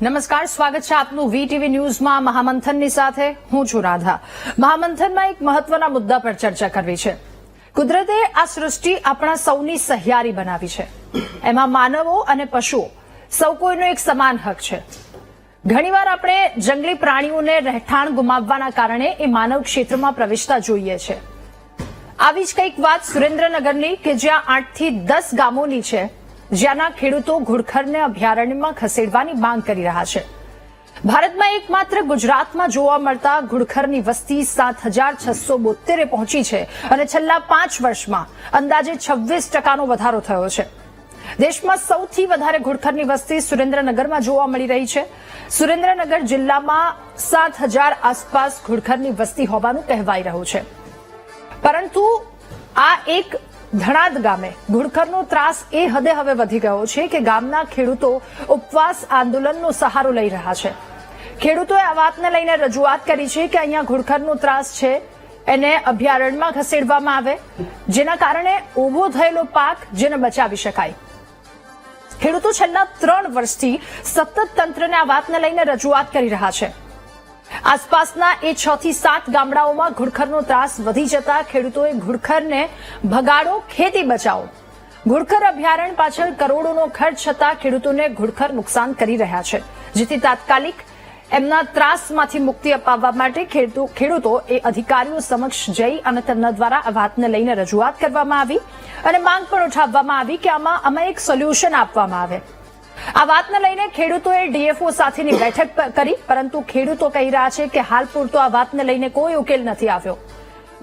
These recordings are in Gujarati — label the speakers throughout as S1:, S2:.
S1: નમસ્કાર, સ્વાગત છે આપનું વીટીવી ન્યૂઝમાં મહામંથનની સાથે હું છું રાધા। મહામંથનમાં એક મહત્વના મુદ્દા પર ચર્ચા કરવી છે। કુદરતે આ સૃષ્ટિ આપણા સૌની સહિયારી બનાવી છે। એમાં માનવો અને પશુઓ સૌ કોઈનો એક સમાન હક છે। ઘણીવાર આપણે જંગલી પ્રાણીઓને રહેઠાણ ગુમાવવાના કારણે એ માનવ ક્ષેત્રમાં પ્રવેશતા જોઈએ છે। આવી જ કંઈક વાત સુરેન્દ્રનગરની કે જ્યાં 8 થી 10 ગામોની છે, જ્યાંના ખેડૂતો ઘુડખરને અભયારણ્યમાં ખસેડવાની માંગ કરી રહ્યા છે। ભારતમાં એકમાત્ર ગુજરાતમાં જોવા મળતા ઘુડખરની વસ્તી 7,672 પહોંચી છે અને છેલ્લા 5 વર્ષમાં અંદાજે 26% વધારો થયો છે। દેશમાં સૌથી વધારે ઘુડખરની વસ્તી સુરેન્દ્રનગરમાં જોવા મળી રહી છે। સુરેન્દ્રનગર જિલ્લામાં 7,000 આસપાસ ઘુડખરની વસ્તી હોવાનું કહેવાઈ રહ્યું છે, પરંતુ આ એક ધણાદ ગામે ઘુડખરનો ત્રાસ એ હદે હવે વધી ગયો છે કે ગામના ખેડૂતો ઉપવાસ આંદોલનનો સહારો લઈ રહ્યા છે। ખેડૂતોએ આ વાતને લઈને રજૂઆત કરી છે કે અહીંયા ઘુડખરનો ત્રાસ છે એને અભયારણ્યમાં ખસેડવામાં આવે, જેના કારણે ઉભો થયેલો પાક જેને બચાવી શકાય। ખેડૂતો છેલ્લા 3 વર્ષથી સતત તંત્રને આ વાતને લઈને રજૂઆત કરી રહ્યા છે। આસપાસના એ 6 થી 7 ગામડાઓમાં ઘુડખરનો ત્રાસ વધી જતા ખેડૂતોએ ઘુડખરને ભગાડો, ખેતી બચાવો, ઘુડખર અભયારણ્ય પાછળ કરોડોનો ખર્ચ છતાં ખેડૂતોને ઘુડખર નુકસાન કરી રહ્યા છે, જેથી તાત્કાલિક એમના ત્રાસમાંથી મુક્તિ અપાવવા માટે ખેડૂતો એ અધિકારીઓ સમક્ષ જઈ અને તેમના દ્વારા આ વાતને લઈને રજૂઆત કરવામાં આવી અને માંગ પણ ઉઠાવવામાં આવી કે આમાં એક સોલ્યુશન આપવામાં આવે। આ વાતને લઈને ખેડૂતોએ ડીએફઓ સાથેની બેઠક કરી, પરંતુ ખેડૂતો કહી રહ્યા છે કે હાલ પૂરતો આ વાતને લઈને કોઈ ઉકેલ નથી આવ્યો।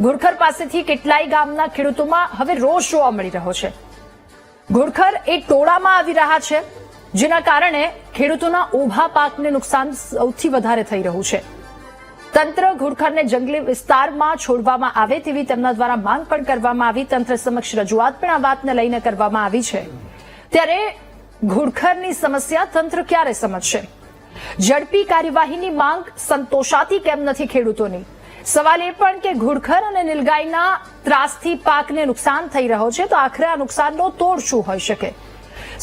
S1: ઘુડખર પાસેથી કેટલાય ગામના ખેડૂતોમાં હવે રોષ જોવા મળી રહ્યો છે। ઘુડખર એ ટોળામાં આવી રહ્યા છે, જેના કારણે ખેડૂતોના ઊભા પાકને નુકસાન સૌથી વધારે થઈ રહ્યું છે। તંત્ર ઘુડખરને જંગલી વિસ્તારમાં છોડવામાં આવે તેવી તેમના દ્વારા માંગ પણ કરવામાં આવી। તંત્ર સમક્ષ રજૂઆત પણ આ વાતને લઈને કરવામાં આવી છે। ત્યારે ઘુડખરની સમસ્યા તંત્ર ક્યારે સમજશે? ઝડપી કાર્યવાહીની માંગ સંતોષાતી કેમ નથી ખેડૂતોની? સવાલ એ પણ કે ઘુડખર અને નીલગાયના ત્રાસથી પાકને નુકસાન થઈ રહ્યો છે, તો આખરે આ નુકસાનનો તોડ શું હોઈ શકે?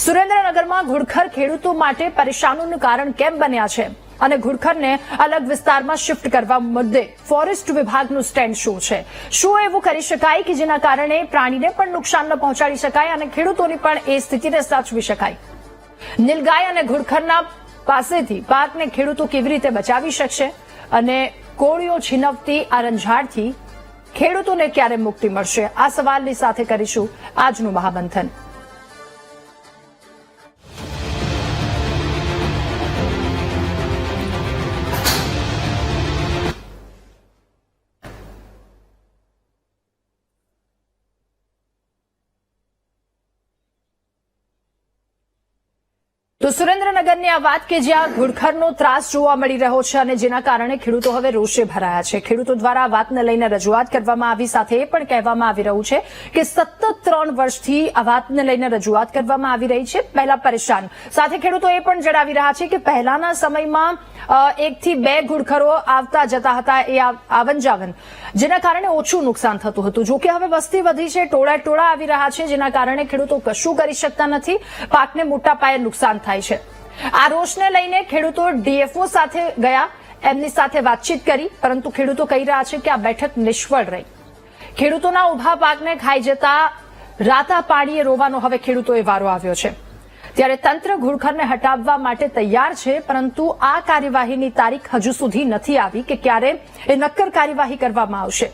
S1: સુરેન્દ્રનગરમાં ઘુડખર ખેડૂતો માટે પરેશાનીનું કારણ કેમ બન્યા છે અને ઘુડખરને અલગ વિસ્તારમાં શિફ્ટ કરવા મુદ્દે ફોરેસ્ટ વિભાગનું સ્ટેન્ડ શું છે? શું એવું કરી શકાય કે જેના કારણે પ્રાણીને પણ નુકસાન ન પહોંચાડી શકાય અને ખેડૂતોની પણ એ સ્થિતિને સાચવી શકાય? નીલગાય અને ઘુડખરના પાસેથી પાકને ખેડૂતો કેવી રીતે બચાવી શકશે અને કોળીઓ છીનવતી આ રંજાડથી ખેડૂતોને ક્યારે મુક્તિ મળશે? આ સવાલની સાથે કરીશું આજનું મહામંથન। તો સુરેન્દ્રનગરની આ વાત કે જ્યાં ઘુડખરનો ત્રાસ જોવા મળી રહ્યો છે અને જેના કારણે ખેડૂતો હવે રોષે ભરાયા છે। ખેડૂતો દ્વારા આ વાતને લઈને રજૂઆત કરવામાં આવી, સાથે એ પણ કહેવામાં આવી રહ્યું છે કે સતત 3 વર્ષથી આ વાતને લઈને રજૂઆત કરવામાં આવી રહી છે। પહેલા પરેશાન, સાથે ખેડૂતો એ પણ જણાવી રહ્યા છે કે પહેલાના સમયમાં 1 થી 2 ઘુડખરો આવતા જતા હતા, એ આવન જાવન, જેના કારણે ઓછું નુકસાન થતું હતું। જોકે હવે વસ્તી વધી છે, ટોળા આવી રહ્યા છે, જેના કારણે ખેડૂતો કશું કરી શકતા નથી, પાકને મોટા પાયે નુકસાન થાય છે। આ રોષને લઈને ખેડૂતો ડીએફઓ સાથે ગયા, એમની સાથે વાતચીત કરી, પરંતુ ખેડૂતો કહી રહ્યા છે કે આ બેઠક નિષ્ફળ રહી। ખેડૂતોના ઉભા પાકને ખાઈ જતા રાતા પાણીએ રોવાનો હવે ખેડૂતોએ વારો આવ્યો છે। ત્યારે તંત્ર ઘુડખરને હટાવવા માટે તૈયાર છે, પરંતુ આ કાર્યવાહીની તારીખ હજુ સુધી નથી આવી કે ક્યારે એ નક્કર કાર્યવાહી કરવામાં આવશે।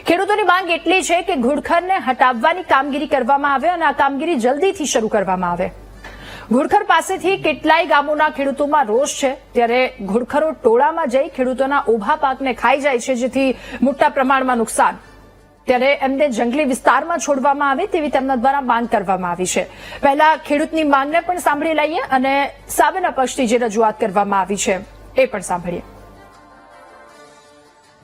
S1: ખેડૂતોની માંગ એટલી છે કે ઘુડખરને હટાવવાની કામગીરી કરવામાં આવે અને આ કામગીરી જલ્દીથી શરૂ કરવામાં આવે। ઘુડખર પાસેથી કેટલાય ગામોના ખેડૂતોમાં રોષ છે, ત્યારે ઘુડખરો ટોળામાં જઈ ખેડૂતોના ઊભા પાકને ખાઈ જાય છે, જેથી મોટા પ્રમાણમાં નુકસાન। ત્યારે એમને જંગલી વિસ્તારમાં છોડવામાં આવે તેવી તેમના દ્વારા માંગ કરવામાં આવી છે। પહેલા ખેડૂતની માંગને પણ સાંભળી લઈએ અને સામેના પક્ષથી જે રજૂઆત કરવામાં આવી છે એ પણ સાંભળીએ।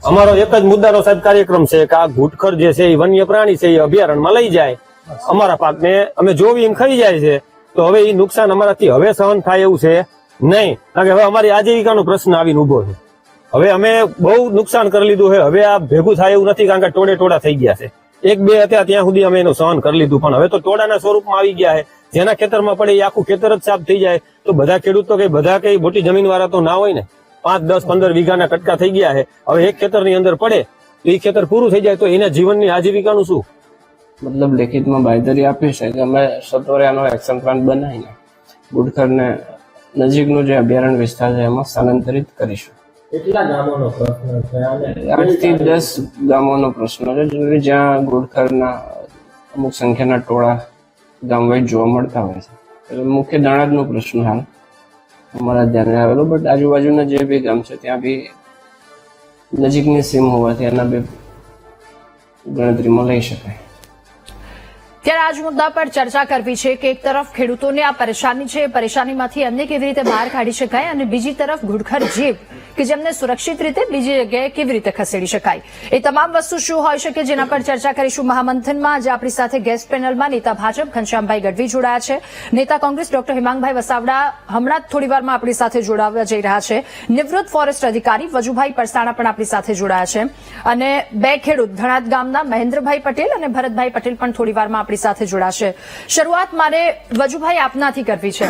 S2: અમારો એક જ મુદ્દાનો સાહેબ કાર્યક્રમ છે કે આ ઘુડખર જે છે એ વન્ય પ્રાણી છે, એ અભયારણ્યમાં લઈ જાય, અમારા પાકને અમે જોવી એમ ખાઈ જાય છે, તો હવે એ નુકસાન અમારાથી હવે સહન થાય એવું છે નહીં, કારણ કે હવે અમારી આજીવિકાનો પ્રશ્ન આવીને ઉભો છે। હવે અમે બહુ નુકસાન કરી લીધું છે, હવે આ ભેગું થાય એવું નથી, કારણ કે ટોળા થઈ ગયા છે। 1-2 હતા ત્યાં સુધી અમે એનું સહન કરી લીધું, પણ હવે તો ટોળાના સ્વરૂપમાં આવી ગયા છે, જેના ખેતરમાં પડે એ આખું ખેતર જ સાફ થઈ જાય તો બધા ખેડૂતો કે બધા કઈ મોટી જમીન વાળા તો ના હોય ને. 5, 10, 15 વીઘાના કટકા થઈ ગયા છે. હવે એક ખેતરની અંદર પડે તો એ ખેતર પૂરું થઈ જાય તો એના જીવનની આજીવિકાનું શું?
S3: મતલબ લેખિતમાં બાંયધરી આપી છે કે અમે સત્વરે આનો એક્શન પ્લાન બનાવીને ગુડખરને નજીકનો જે અભયારણ્ય વિસ્તાર છે એમાં સ્થાનાંતરિત કરીશું.
S2: કેટલા ગામોનો પ્રશ્ન છે?
S3: 8 થી 10 ગામોનો પ્રશ્ન છે જ્યાં ગુડખરના અમુક સંખ્યાના ટોળા ગામવાઇઝ જોવા મળતા હોય છે. એટલે મુખ્ય દાણાદનો પ્રશ્ન હાલ અમારા ધ્યાને આવેલો, બટ આજુબાજુના જે બી ગામ છે ત્યાં બી નજીકની સીમ હોવાથી એના બી ગણતરીમાં લઈ શકાય.
S1: ત્યારે આજ મુદ્દા પર ચર્ચા કરવી છે કે એક તરફ ખેડૂતોને આ પરેશાની છે, પરેશાનીમાંથી અન્ય કેવી રીતે બહાર કાઢી શકાય અને બીજી તરફ ઘુડખર જીવ કે જેમને સુરક્ષિત રીતે બીજી જગ્યાએ કેવી રીતે ખસેડી શકાય. એ તમામ વસ્તુ શું હોઈ શકે જેના પર ચર્ચા કરીશું મહામંથનમાં. આજે આપણી સાથે ગેસ્ટ પેનલમાં નેતા ભાજપ ઘનશ્યામભાઈ ગઢવી જોડાયા છે, નેતા કોંગ્રેસ ડોક્ટર હિમાંગભાઈ વસાવડા હમણાં જ થોડીવારમાં આપણી સાથે જોડાવા જઈ રહ્યા છે, નિવૃત્ત ફોરેસ્ટ અધિકારી વજુભાઈ પરસાણા પણ આપણી સાથે જોડાયા છે અને 2 ખેડૂત ધણાદ ગામના મહેન્દ્રભાઈ પટેલ અને ભરતભાઈ પટેલ પણ થોડીવારમાં આપણી સાથે જોડાશે. શરૂઆત મારે વજુભાઈ આપનાથી કરવી છે.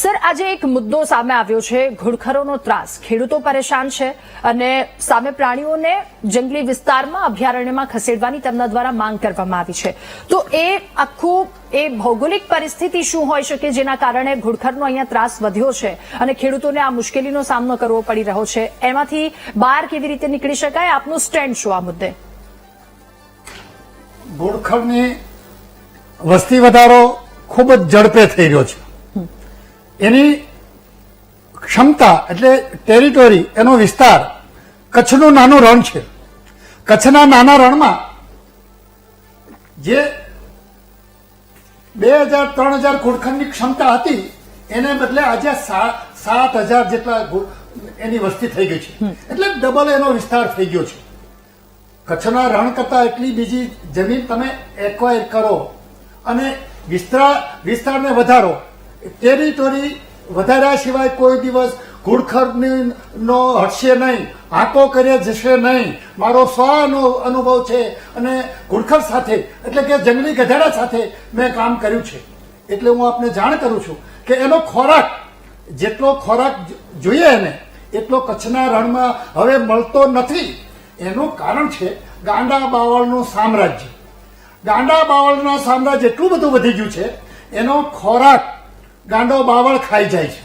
S1: સર, આજે એક મુદ્દો સામે આવ્યો છે, ઘુડખરોનો ત્રાસ. ખેડૂતો પરેશાન છે અને સામે પ્રાણીઓને જંગલી વિસ્તારમાં અભયારણ્યમાં ખસેડવાની તેમના દ્વારા માંગ કરવામાં આવી છે. તો એ આખું એ ભૌગોલિક પરિસ્થિતિ શું હોઈ શકે જેના કારણે ઘુડખરનો અહીંયા ત્રાસ વધ્યો છે અને ખેડૂતોને આ મુશ્કેલીનો સામનો કરવો પડી રહ્યો છે, એમાંથી બહાર કેવી રીતે નીકળી શકાય? આપનું સ્ટેન્ડ શું આ મુદ્દે?
S4: ઘુડખરની વસ્તી વધારો ખૂબ જ ઝડપે થઈ રહ્યો છે. એની ક્ષમતા એટલે ટેરિટોરી, એનો વિસ્તાર કચ્છનું નાનું રણ છે. કચ્છના નાના રણમાં જે 2000-3000 ઘુડખરની ક્ષમતા હતી એને બદલે આજે 7000 જેટલા એની વસ્તી થઈ ગઈ છે. એટલે ડબલ એનો વિસ્તાર થઈ ગયો છે. કચ્છના રણ કરતા એટલી બીજી જમીન તમે એક્વાયર કરો અને વિસ્તારને વધારો, ટેરિટોરી વધાર્યા સિવાય કોઈ દિવસ ઘુડખરનો હટશે નહીં, હાંકો કર્યા જશે નહીં. મારો અનુભવ છે અને ઘુડખર સાથે એટલે કે જંગલી ગધેડા સાથે મેં કામ કર્યું છે. એટલે હું આપને જાણ કરું છું કે એનો ખોરાક, જેટલો ખોરાક જોઈએ એને એટલો કચ્છના રણમાં હવે મળતો નથી. એનું કારણ છે ગાંડા બાવળનું સામ્રાજ્ય. ગાંડા બાવળના સામ્રાજ્ય એટલું બધું વધી ગયું છે, એનો ખોરાક ગાંડો બાવળ ખાઈ જાય છે.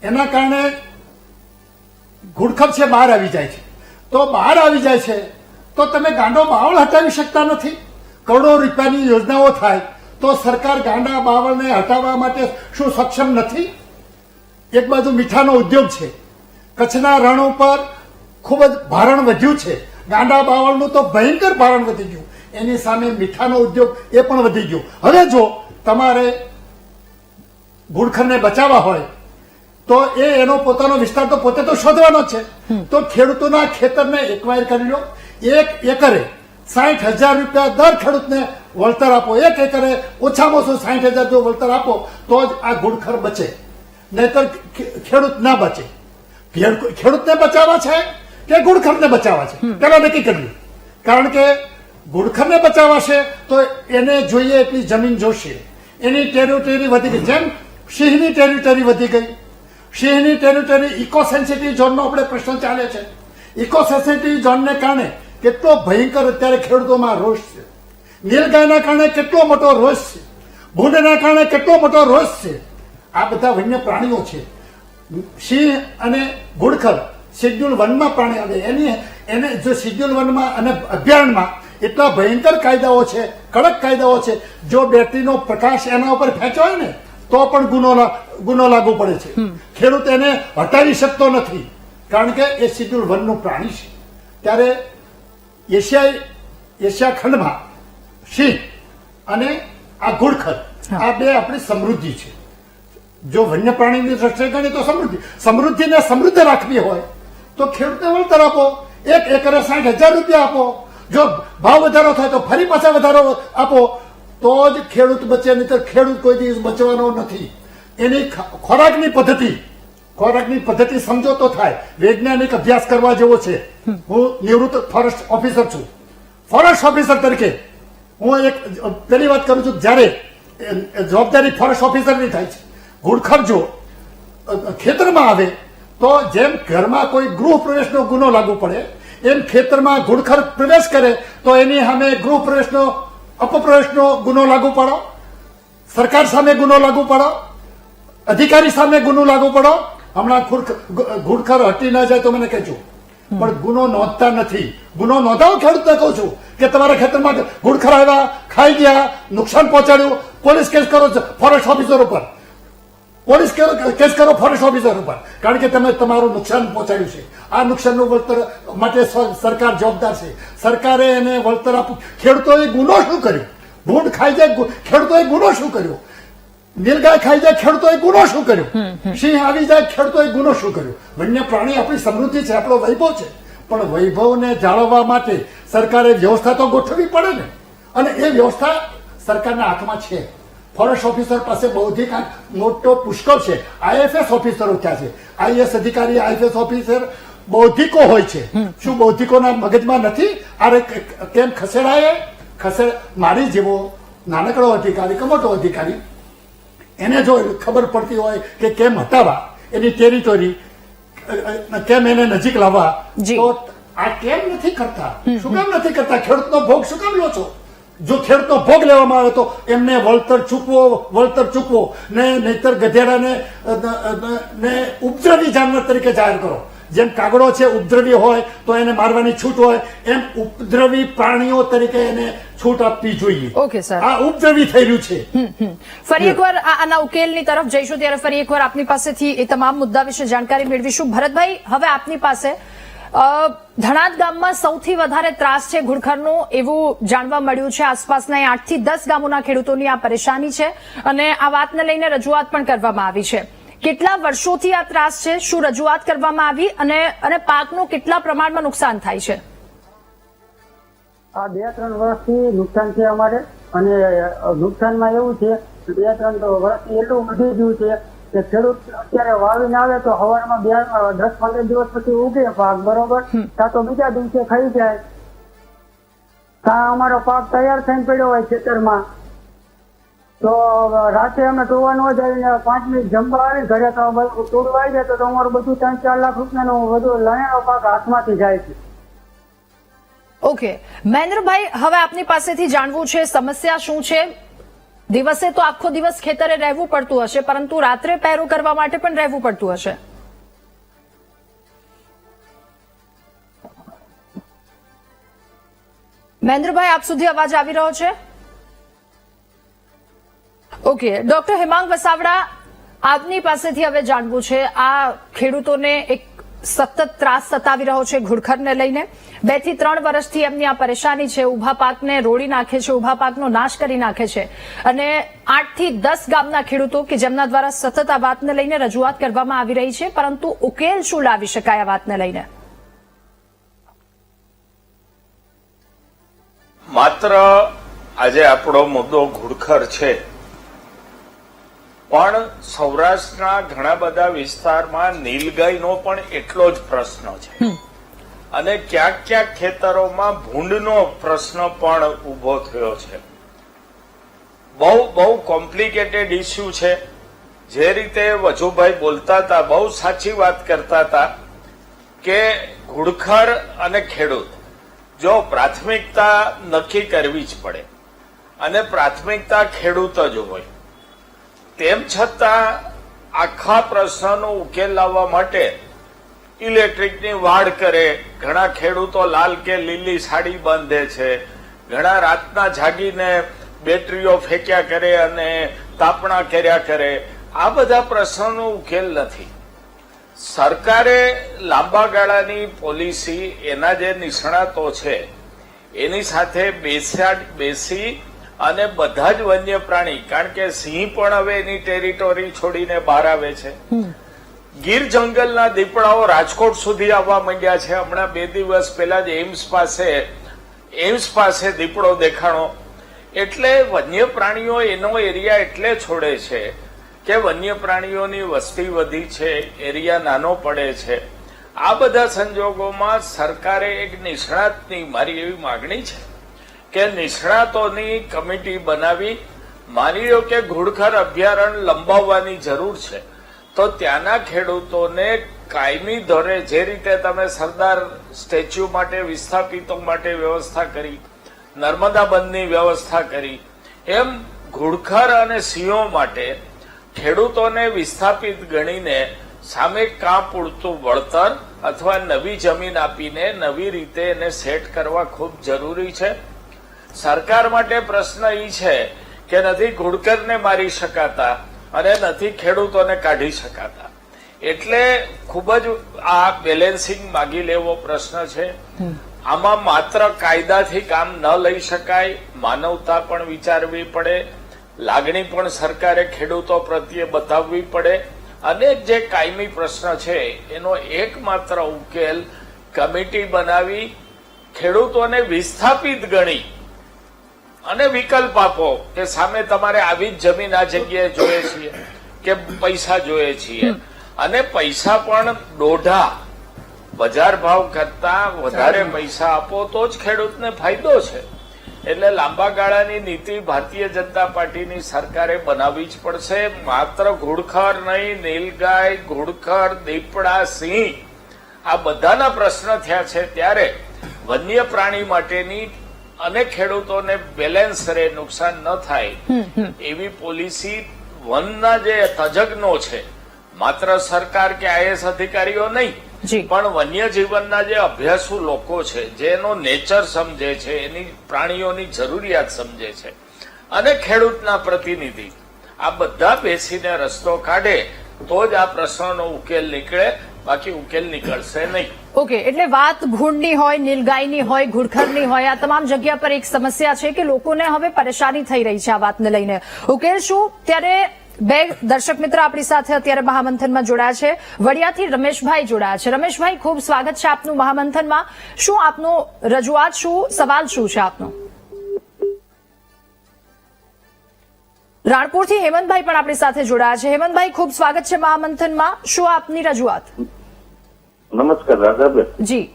S4: એના કારણે ઘુડખર છે બહાર આવી જાય છે. તો બહાર આવી જાય છે તો તમે ગાંડો બાવળ હટાવી શકતા નથી. કરોડો રૂપિયાની યોજનાઓ થાય તો સરકાર ગાંડા બાવળને હટાવવા માટે શું સક્ષમ નથી? એક બાજુ મીઠાનો ઉદ્યોગ છે, કચ્છના રણ ઉપર ખૂબ જ ભારણ વધ્યું છે. ગાંડા બાવળનું તો ભયંકર ભારણ વધી ગયું, એની સામે મીઠાનો ઉદ્યોગ એ પણ વધી ગયો. હવે જો તમારે ઘુડખરને બચાવવા હોય તો એનો પોતાનો વિસ્તાર તો પોતે તો શોધવાનો જ છે. તો ખેડૂતોના ખેતરને એક્વાયર કરી લો. 1 એકરે 60,000 રૂપિયા દર ખેડૂતને વળતર આપો. 1 એકરે ઓછામાં ઓછું 60,000 જો વળતર આપો તો જ આ ઘુડખર બચે, નહીતર ખેડૂત ના બચે. ખેડૂતને બચાવવા છે કે ઘુડખરને બચાવવા છે પેલા નક્કી કર્યું. કારણ કે ઘુડખરને બચાવવા છે તો એને જોઈએ એટલી જમીન જોશે. એની ટેરિટરી વધી ગઈ, જેમ સિંહની ટેરિટરી વધી ગઈ. સિંહની ટેરિટરી ઇકો સેન્સિટિવ ઝોનનો આપણે પ્રશ્ન ચાલે છે. ઇકો સેન્સિટિવ ઝોનને કારણે કેટલો ભયંકર અત્યારે ખેડૂતોમાં રોષ છે. નીલગાયના કારણે કેટલો મોટો રોષ છે. ભૂંડના કારણે કેટલો મોટો રોષ છે. આ બધા વન્ય પ્રાણીઓ છે. સિંહ અને ઘુડખર શેડ્યુલ 1માં પ્રાણી આવે. એને જો શેડ્યુલ 1માં અને અભયારણ્યમાં એટલા ભયંકર કાયદાઓ છે, કડક કાયદાઓ છે. જો બેટરીનો પ્રકાશ એના ઉપર ફેંચ્યો હોય ને તો પણ ગુનો લાગુ પડે છે. ખેડૂત એને હટાવી શકતો નથી કારણ કે એ શેડ્યુલ 1નું પ્રાણી છે. ત્યારે એશિયા ખંડમાં સિંહ અને આ ઘુડખર આ 2 આપણી સમૃદ્ધિ છે. જો વન્ય પ્રાણીની દ્રષ્ટિએ ગણીએ તો સમૃદ્ધિને સમૃદ્ધ રાખવી હોય તો ખેડૂતને વળતર આપો. 1 એકરે 60,000 રૂપિયા આપો. જો ભાવ વધારો થાય તો ફરી પાછા વધારો આપો તો જ ખેડૂત બચે, નહીં તો ખેડૂત કોઈ દિવસ બચવાનો નથી. એની ખોરાકની પદ્ધતિ સમજો તો થાય. વૈજ્ઞાનિક અભ્યાસ કરવા જેવો છે. હું નિવૃત્ત ફોરેસ્ટ ઓફિસર છું. ફોરેસ્ટ ઓફિસર તરીકે હું એક પેલી વાત કરું છું, જ્યારે જવાબદારી ફોરેસ્ટ ઓફિસરની થાય છે. ઘુડખર જો ખેતરમાં આવે તો જેમ ઘરમાં કોઈ ગૃહ પ્રવેશનો ગુનો લાગુ પડે એમ ખેતરમાં ઘુડખર પ્રવેશ કરે તો એની સામે ગૃહ પ્રવેશનો અપપ્રવેશનો ગુનો લાગુ પાડો, સરકાર સામે ગુનો લાગુ પાડો, અધિકારી સામે ગુનો લાગુ પાડો. હમણાં ઘુડખર હટી ના જાય તો મને કહેજો, પણ ગુનો નોંધતા નથી. ગુનો નોંધાવો ખેડૂતને કહું છું કે તમારા ખેતરમાં ઘુડખર આવ્યા, ખાઈ ગયા, નુકસાન પહોંચાડ્યું, પોલીસ કેસ કરો ફોરેસ્ટ ઓફિસર ઉપર, પોલીસ કેસ કરો ફોરેસ્ટ ઓફિસર ઉપર, કારણ કે તમે તમારું નુકસાન પહોંચાડ્યું છે. આ નુકસાનનું વળતર માટે સરકાર જવાબદાર છે. સરકારે એને વળતર આપવું. ખેડૂતોએ ગુનો શું કર્યો? ભૂંડ ખાઈ જાય ખેડૂતોએ ગુનો શું કર્યો? નીલગાય ખાઈ જાય ખેડૂતોએ ગુનો શું કર્યો? સિંહ આવી જાય ખેડૂતોએ ગુનો શું કર્યો? વન્ય પ્રાણી આપણી સમૃદ્ધિ છે, આપણો વૈભવ છે, પણ વૈભવને જાળવવા માટે સરકારે વ્યવસ્થા તો ગોઠવવી પડે ને. અને એ વ્યવસ્થા સરકારના હાથમાં છે. ફોરેસ્ટ ઓફિસર પાસે બૌદ્ધિક મોટો પુષ્કળ છે. આઈએફએસ ઓફિસરો ક્યાં છે? આઈએસ અધિકારી, આઈએફએસ ઓફિસર બૌદ્ધિકો હોય છે. શું બૌદ્ધિકોના મગજમાં નથી અરે કેમ ખસેડાય? મારી જેવો નાનકડો અધિકારી કે મોટો અધિકારી એને જો ખબર પડતી હોય કે કેમ હટાવવા એની ટેરિટોરી, કેમ એને નજીક લાવવા, તો આ કેમ નથી કરતા? શું કામ નથી કરતા? ખેડૂતનો ભોગ શું કામ લો છો? જો ખેડૂતનો ભોગ લેવામાં આવે તો એમને વળતર ચૂકવો ને, નહીતર ગધેડાને ને ઉપદ્રવી જાનવર તરીકે જાહેર કરો. જેમ કાગડો છે ઉપદ્રવી હોય તો એને મારવાની છૂટ હોય, એમ ઉપદ્રવી પ્રાણીઓ તરીકે એને છૂટ આપવી જોઈએ.
S1: ઓકે સર,
S4: આ ઉપદ્રવી થઈ રહ્યું છે.
S1: ફરી એકવાર આના ઉકેલની તરફ જઈશું ત્યારે ફરી એકવાર આપની પાસેથી એ તમામ મુદ્દા વિશે જાણકારી મેળવીશું. ભરતભાઈ, હવે આપની પાસે ધણાદ ગામમાં સૌથી વધારે ત્રાસ છે ઘુડખરનો એવું જાણવા મળ્યું છે. આસપાસના 8 થી 10 ગામોના ખેડૂતોની આ પરેશાની છે અને આ વાતને લઈને રજૂઆત પણ કરવામાં આવી છે. કેટલા વર્ષોથી આ ત્રાસ છે? શું રજૂઆત કરવામાં આવી અને પાકનું કેટલા પ્રમાણમાં નુકસાન થાય છે?
S5: આ 2-3 વર્ષથી નુકસાન છે અમારે. અને નુકસાનમાં એવું છે 2-3 વર્ષથી એટલું વધી ગયું છે કે ખેડૂત અત્યારે વાવીને આવે તો સવારમાં 10-15 દિવસ પછી ઉગે પાક, બરોબર, કાં તો બીજા દિવસે ખાઈ જાય, કાં અમારો પાક તૈયાર થઈને પડ્યો હોય ખેતરમાં, તો રાતે અમે ટોવા ન જઈને 5 મિનિટ જમવા આવી ઘરે તો ટોળું આવી જાય તો અમારું બધું 3-4 લાખ રૂપિયાનું બધું લણેલો પાક હાથમાંથી જાય છે.
S1: ઓકે મહેન્દ્રભાઈ, હવે આપની પાસેથી જાણવું છે સમસ્યા શું છે. દિવસે તો આખો દિવસ ખેતરે રહેવું પડતું હશે, પરંતુ રાત્રે પહેરું કરવા માટે પણ રહેવું પડતું હશે. મહેન્દ્રભાઈ, આપ સુધી અવાજ આવી રહ્યો છે? ઓકે, ડોક્ટર હેમાંગ વસાવડા, આપની પાસેથી હવે જાણવું છે આ ખેડૂતોને એક સતત ત્રાસ સતાવી રહ્યો છે ઘુડખરને લઈને. 2 થી 3 વર્ષથી એમની આ પરેશાની છે. ઉભા પાકને રોડી નાખે છે, ઉભા પાકનો નાશ કરી નાખે છે અને 8 થી 10 ગામના ખેડૂતો કે જેમના દ્વારા સતત આ વાતને લઈને રજૂઆત કરવામાં આવી રહી છે, પરંતુ ઉકેલ શું લાવી શકાય આ વાતને લઈને?
S6: માત્ર આજે આપણો મુદ્દો ઘુડખર છે, પણ સૌરાષ્ટ્રના ઘણા બધા વિસ્તારમાં નીલગાયનો પણ એટલો જ પ્રશ્ન છે અને ક્યાંક ક્યાંક ખેતરોમાં ભૂંડનો પ્રશ્ન પણ ઉભો થયો છે. બહુ કોમ્પ્લિકેટેડ ઇસ્યુ છે. જે રીતે વજુભાઈ બોલતા હતા, બહુ સાચી વાત કરતા હતા કે ઘુડખર અને ખેડૂત જો પ્રાથમિકતા નક્કી કરવી જ પડે અને પ્રાથમિકતા ખેડૂત જ હોય. તેમ છતાં આખા પ્રશ્નનો ઉકેલ લાવવા માટે ઇલેક્ટ્રિકની વાડ કરે, ઘણા ખેડૂતો લાલ કે લીલી સાડી બાંધે છે, ઘણા રાતના જાગીને બેટરીઓ ફેંક્યા કરે અને તાપણા કર્યા કરે. આ બધા પ્રશ્નોનો ઉકેલ નથી. સરકારે લાંબા ગાળાની પોલિસી, એના જે નિષ્ણાતો છે એની સાથે બેસી અને બધા જ વન્ય પ્રાણી, કારણ કે સિંહ પણ હવે એની ટેરિટોરી છોડીને બહાર આવે છે. ગીર જંગલના દીપડાઓ રાજકોટ સુધી આવવા માંડ્યા છે. હમણાં 2 દિવસ પહેલા જ એમ્સ પાસે દીપડો દેખાણો. એટલે વન્ય પ્રાણીઓ એનો એરિયા એટલે છોડે છે કે વન્ય પ્રાણીઓની વસ્તી વધી છે, એરિયા નાનો પડે છે. આ બધા સંજોગોમાં સરકારે એક નિષ્ણાતની, મારી એવી માગણી છે કે નિષ્ણાતોની કમિટી બનાવી માની લો કે ઘુડખર અભયારણ્ય લંબાવવાની જરૂર છે, તો ત્યાંના ખેડૂતોને કાયમી ધોરણે જે રીતે તમે સરદાર સ્ટેચ્યુ માટે વિસ્થાપિતો માટે વ્યવસ્થા કરી, નર્મદા બંધની વ્યવસ્થા કરી, એમ ઘુડખર અને સિંહો માટે ખેડૂતોને વિસ્થાપિત ગણીને સામે કાં પૂરતું વળતર અથવા નવી જમીન આપીને નવી રીતે એને સેટ કરવા ખૂબ જરૂરી છે. સરકાર માટે પ્રશ્ન એ છે કે નથી ઘુડખરને મારી શકાતા અને નથી ખેડૂતોને કાઢી શકાતા, એટલે ખૂબ જ આ બેલેન્સિંગ માગી લેવો પ્રશ્ન છે. આમાં માત્ર કાયદાથી કામ ન લઈ શકાય, માનવતા પણ વિચારવી પડે, લાગણી પણ સરકારે ખેડૂતો પ્રત્યે બતાવવી પડે, અને જે કાયમી પ્રશ્ન છે એનો એકમાત્ર ઉકેલ કમિટી બનાવી ખેડૂતોને વિસ્થાપિત ગણી અને વિકલ્પ આપો કે સામે તમારે આવી જ જમીન આ જગ્યાએ જોઈએ છીએ કે પૈસા જોઈએ છીએ, અને પૈસા પણ દોઢા બજાર ભાવ કરતા વધારે પૈસા આપો તો જ ખેડૂતને ફાયદો છે. એટલે લાંબા ગાળાની નીતિ ભારતીય જનતા પાર્ટીની સરકારે બનાવવી જ પડશે. માત્ર ઘુડખર નહીં, નીલગાય, ઘુડખર, દીપડા, સિંહ આ બધાના પ્રશ્ન થયા છે ત્યારે વન્ય પ્રાણી માટેની અને ખેડૂતોને બેલેન્સ રહે, નુકસાન ન થાય એવી પોલિસી વનના જે તજજ્ઞો છે, માત્ર સરકાર કે આઈએએસ અધિકારીઓ નહીં પણ વન્ય જીવનના જે અભ્યાસુ લોકો છે, જેનો નેચર સમજે છે, એની પ્રાણીઓની જરૂરિયાત સમજે છે, અને ખેડૂતના પ્રતિનિધિ આ બધા બેસીને રસ્તો કાઢે તો જ આ પ્રશ્નનો ઉકેલ નીકળે, બાકી ઉકેલ નીકળશે નહીં.
S1: ઓકે, એટલે વાત ભૂંડની હોય, નીલગાયની હોય, ઘુડખરની હોય, આ તમામ જગ્યા પર એક સમસ્યા છે કે લોકોને હવે પરેશાની થઈ રહી છે આ વાતને લઈને. ઉકેલ શું? ત્યારે બે દર્શક મિત્ર આપણી સાથે અત્યારે મહામંથનમાં જોડાયા છે. વડિયાથી રમેશભાઈ જોડાયા છે. રમેશભાઈ, ખૂબ સ્વાગત છે આપનું મહામંથનમાં. શું આપનો રજૂઆત, શું સવાલ શું છે આપનો? રાણપુરથી હેમંતભાઈ પણ આપણી સાથે જોડાયા છે. હેમંતભાઈ, ખૂબ સ્વાગત છે મહામંથનમાં. શું આપની રજૂઆત?
S7: નમસ્કાર રાધાબેન.
S1: જી,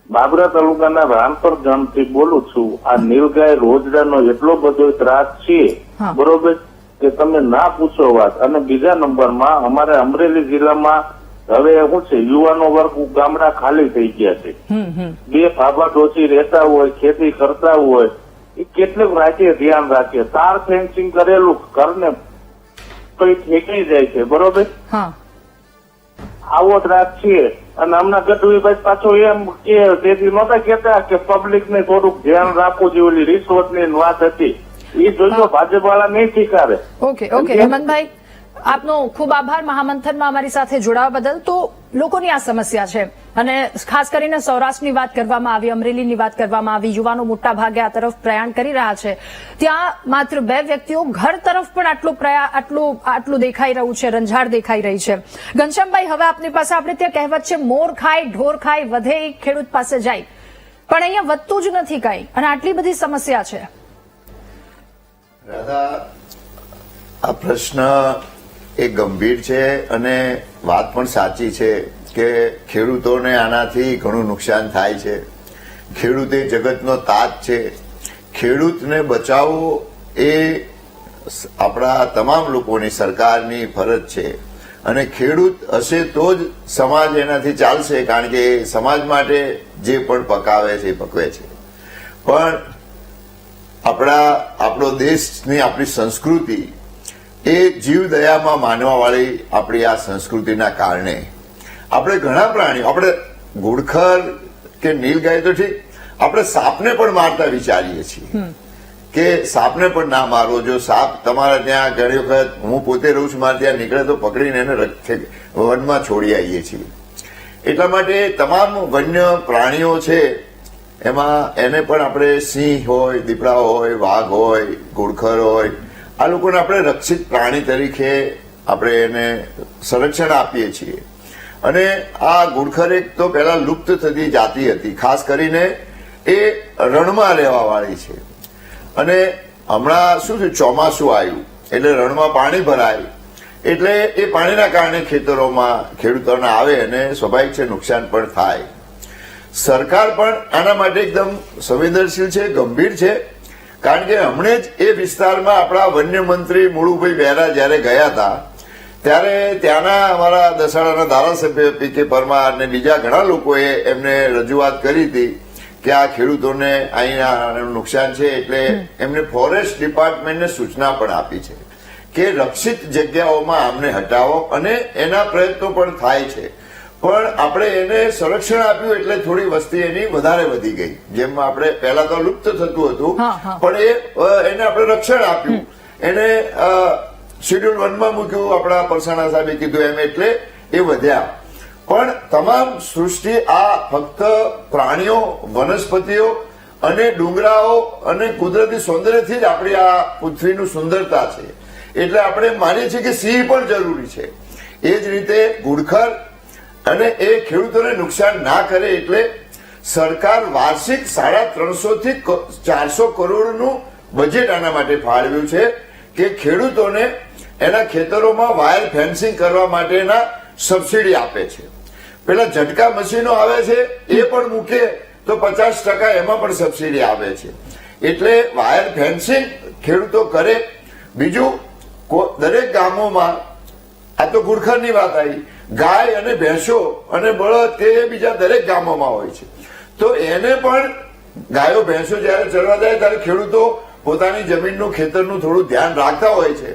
S7: બાબરા તાલુકાના રાણપર ગામથી બોલું છું. આ નીલગાય રોજડાનો એટલો બધો ત્રાસ છે, બરોબર, કે તમે ના પૂછો વાત. અને બીજા નંબરમાં અમારે અમરેલી જિલ્લામાં હવે શું છે, યુવાનો વર્ગ ગામડા ખાલી થઈ ગયા છે. બે ફાફા ડોસી રહેતા હોય, ખેતી કરતા હોય, એ કેટલુંક રાખીએ, ધ્યાન રાખીએ. તાર ફેન્સિંગ કરેલું ઘરને કઈ ફેંકી જાય છે, બરોબર. આવો ત્રાસ છે. અને હમણાં ગઢવીભાઈ પાછો એમ કે તેથી નહોતા કેતા કે પબ્લિક ને થોડુંક ધ્યાન રાખવું જોઈએ, ઓલી રિશ્વત ની વાત હતી એ જોઈતો ભાજપ વાળા નહીં સ્વીકારે.
S1: ઓકે, હેમંતભાઈ, આપનો ખૂબ આભાર મહામંથનમાં અમારી સાથે જોડાવા બદલ. તો લોકોની આ સમસ્યા છે, અને ખાસ કરીને સૌરાષ્ટ્રની વાત કરવામાં આવી, અમરેલીની વાત કરવામાં આવી. યુવાનો મોટા ભાગે આ તરફ પ્રયાણ કરી રહ્યા છે. ત્યાં માત્ર 2 વ્યક્તિઓ, ઘર તરફ પણ આટલું દેખાઈ રહ્યું છે, રંજાડ દેખાઈ રહી છે. ઘનશ્યામભાઈ, હવે આપની પાસે, આપણે ત્યાં કહેવત છે, મોર ખાય, ઢોર ખાય, વધે એ ખેડૂત પાસે જાય, પણ અહીંયા વધતું જ નથી કાંઈ, અને આટલી બધી સમસ્યા છે.
S8: દાદા, આ પ્રશ્ન એ ગંભીર છે અને વાત પણ સાચી છે કે ખેડૂતોને આનાથી ઘણું નુકસાન થાય છે. ખેડૂત એ જગતનો તાજ છે. ખેડૂતને બચાવવો એ આપણા તમામ લોકોની, સરકારની ફરજ છે. અને ખેડૂત હશે તો જ સમાજ એનાથી ચાલશે, કારણ કે સમાજ માટે જે પણ પકાવે છે એ પકવે છે. પણ આપણો દેશની, આપણી સંસ્કૃતિ એ જીવદયામાં માનવાવાળી આપણી આ સંસ્કૃતિના કારણે આપણે ઘણા પ્રાણીઓ, આપણે ઘુડખર કે નીલગાય તો ઠીક, આપણે સાપને પણ મારતા વિચારીએ છીએ કે સાપને પણ ના મારો. જો સાપ તમારા ત્યાં ઘણી વખત, હું પોતે રહું છું, મારે ત્યાં નીકળે તો પકડીને એને વનમાં છોડી આવીએ છીએ. એટલા માટે તમામ વન્ય પ્રાણીઓ છે એમાં એને પણ આપણે સિંહ હોય, દીપડા હોય, વાઘ હોય, ઘુડખર હોય, આ લોકોને આપણે રક્ષિત પ્રાણી તરીકે આપણે એને સંરક્ષણ આપીએ છીએ. અને આ ઘુડખર એક તો પહેલા લુપ્ત થતી જાતિ હતી, ખાસ કરીને એ રણમાં રહેવા વાળી છે. અને હમણાં શું છે, ચોમાસું આવ્યું એટલે રણમાં પાણી ભરાય, એટલે એ પાણીના કારણે ખેતરોમાં ખેડૂતોને આવે અને સ્વાભાવિક છે નુકસાન પણ થાય. સરકાર પણ આના માટે એકદમ સંવેદનશીલ છે, ગંભીર છે. કારણ કે હમણે જ એ વિસ્તારમાં આપણા વન્ય મંત્રી મુળુભાઈ બહેરા જયારે ગયા હતા ત્યારે ત્યાંના અમારા દસાડાના ધારાસભ્ય પી કે પરમાર અને બીજા ઘણા લોકોએ એમને રજૂઆત કરી હતી કે આ ખેડૂતોને અહીંયા નુકસાન છે, એટલે એમને ફોરેસ્ટ ડિપાર્ટમેન્ટને સૂચના પણ આપી છે કે રક્ષિત જગ્યાઓમાં આમને હટાવો, અને એના પ્રયત્નો પણ થાય છે. પણ આપણે એને સંરક્ષણ આપ્યું એટલે થોડી વસ્તી એની વધારે વધી ગઈ. જેમ આપણે પહેલા તો લુપ્ત થતું હતું, પણ એને આપણે રક્ષણ આપ્યું, એને શેડ્યુલ 1 માં મૂક્યું, આપણા પરસાણા સાહેબે કીધું એમ, એટલે એ વધ્યા. પણ તમામ સૃષ્ટિ આ ફક્ત પ્રાણીઓ, વનસ્પતિઓ અને ડુંગરાઓ અને કુદરતી સૌંદર્યથી જ આપણી આ પૃથ્વીનું સુંદરતા છે. એટલે આપણે માનીએ છીએ કે સિંહ પણ જરૂરી છે. એ જ રીતે ઘુડખર અને એ ખેડૂતોને નુકસાન ના કરે એટલે સરકાર વાર્ષિક 350 થી 400 કરોડનું બજેટ આના માટે ફાળવ્યું છે કે ખેડૂતોને એના ખેતરોમાં વાયર ફેન્સિંગ કરવા માટેના સબસિડી આપે છે. પેલા ઝટકા મશીનો આવે છે એ પણ મૂકે તો 50% એમાં પણ સબસિડી આવે છે. એટલે વાયર ફેન્સિંગ ખેડૂતો કરે. બીજું, દરેક ગામોમાં, આ તો ઘુડખરની વાત આવી, ગાય અને ભેંસો અને બળદ તે બીજા દરેક ગામોમાં હોય છે. તો એને પણ ગાયો ભેંસો જયારે ચરવા જાય ત્યારે ખેડૂતો પોતાની જમીનનું, ખેતરનું થોડું ધ્યાન રાખતા હોય છે.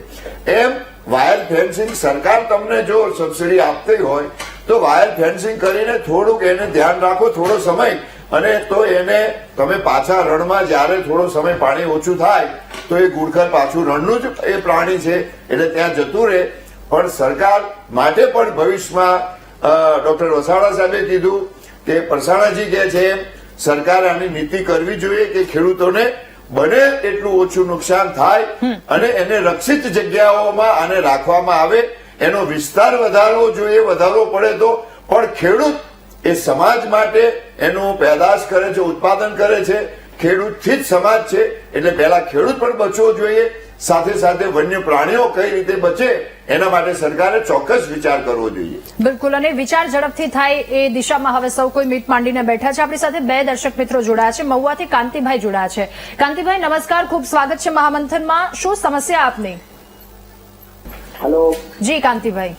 S8: એમ વાયર ફેન્સિંગ સરકાર તમને જો સબસિડી આપતી હોય તો વાયર ફેન્સિંગ કરીને થોડુંક એને ધ્યાન રાખો, થોડો સમય, અને તો એને તમે પાછા રણમાં જયારે થોડો સમય પાણી ઓછું થાય તો એ ઘુડખર પાછું રણનું જ એ પ્રાણી છે એટલે ત્યાં જતું રહે. પણ સરકાર માટે પણ ભવિષ્યમાં ડોક્ટર વસાવડા સાહેબે કીધું કે પરસાણાજી કહે છે એમ સરકારે આની નીતિ કરવી જોઈએ કે ખેડૂતોને બને એટલું ઓછું નુકસાન થાય અને એને રક્ષિત જગ્યાઓમાં આને રાખવામાં આવે. એનો વિસ્તાર વધારવો જોઈએ, વધારવો પડે તો, પણ ખેડૂત એ સમાજ માટે એનું પેદાશ કરે છે, ઉત્પાદન કરે છે. ખેડૂતથી જ સમાજ છે એટલે પહેલા ખેડૂત પણ બચવો જોઈએ. સાથે સાથે વન્ય પ્રાણીઓ કઈ રીતે બચે એના માટે સરકારે ચોક્કસ વિચાર કરવો જોઈએ.
S1: બિલકુલ, અને વિચાર ઝડપથી થાય એ દિશામાં હવે સૌ કોઈ મીટ માંડીને બેઠા છે. આપણી સાથે 2 દર્શક મિત્રો જોડાયા છે. મહુવાથી કાંતિભાઈ જોડાયા છે. કાંતિભાઈ નમસ્કાર, ખૂબ સ્વાગત છે મહામંથનમાં. શું સમસ્યા આપની?
S5: હેલો
S1: જી કાંતિભાઈ.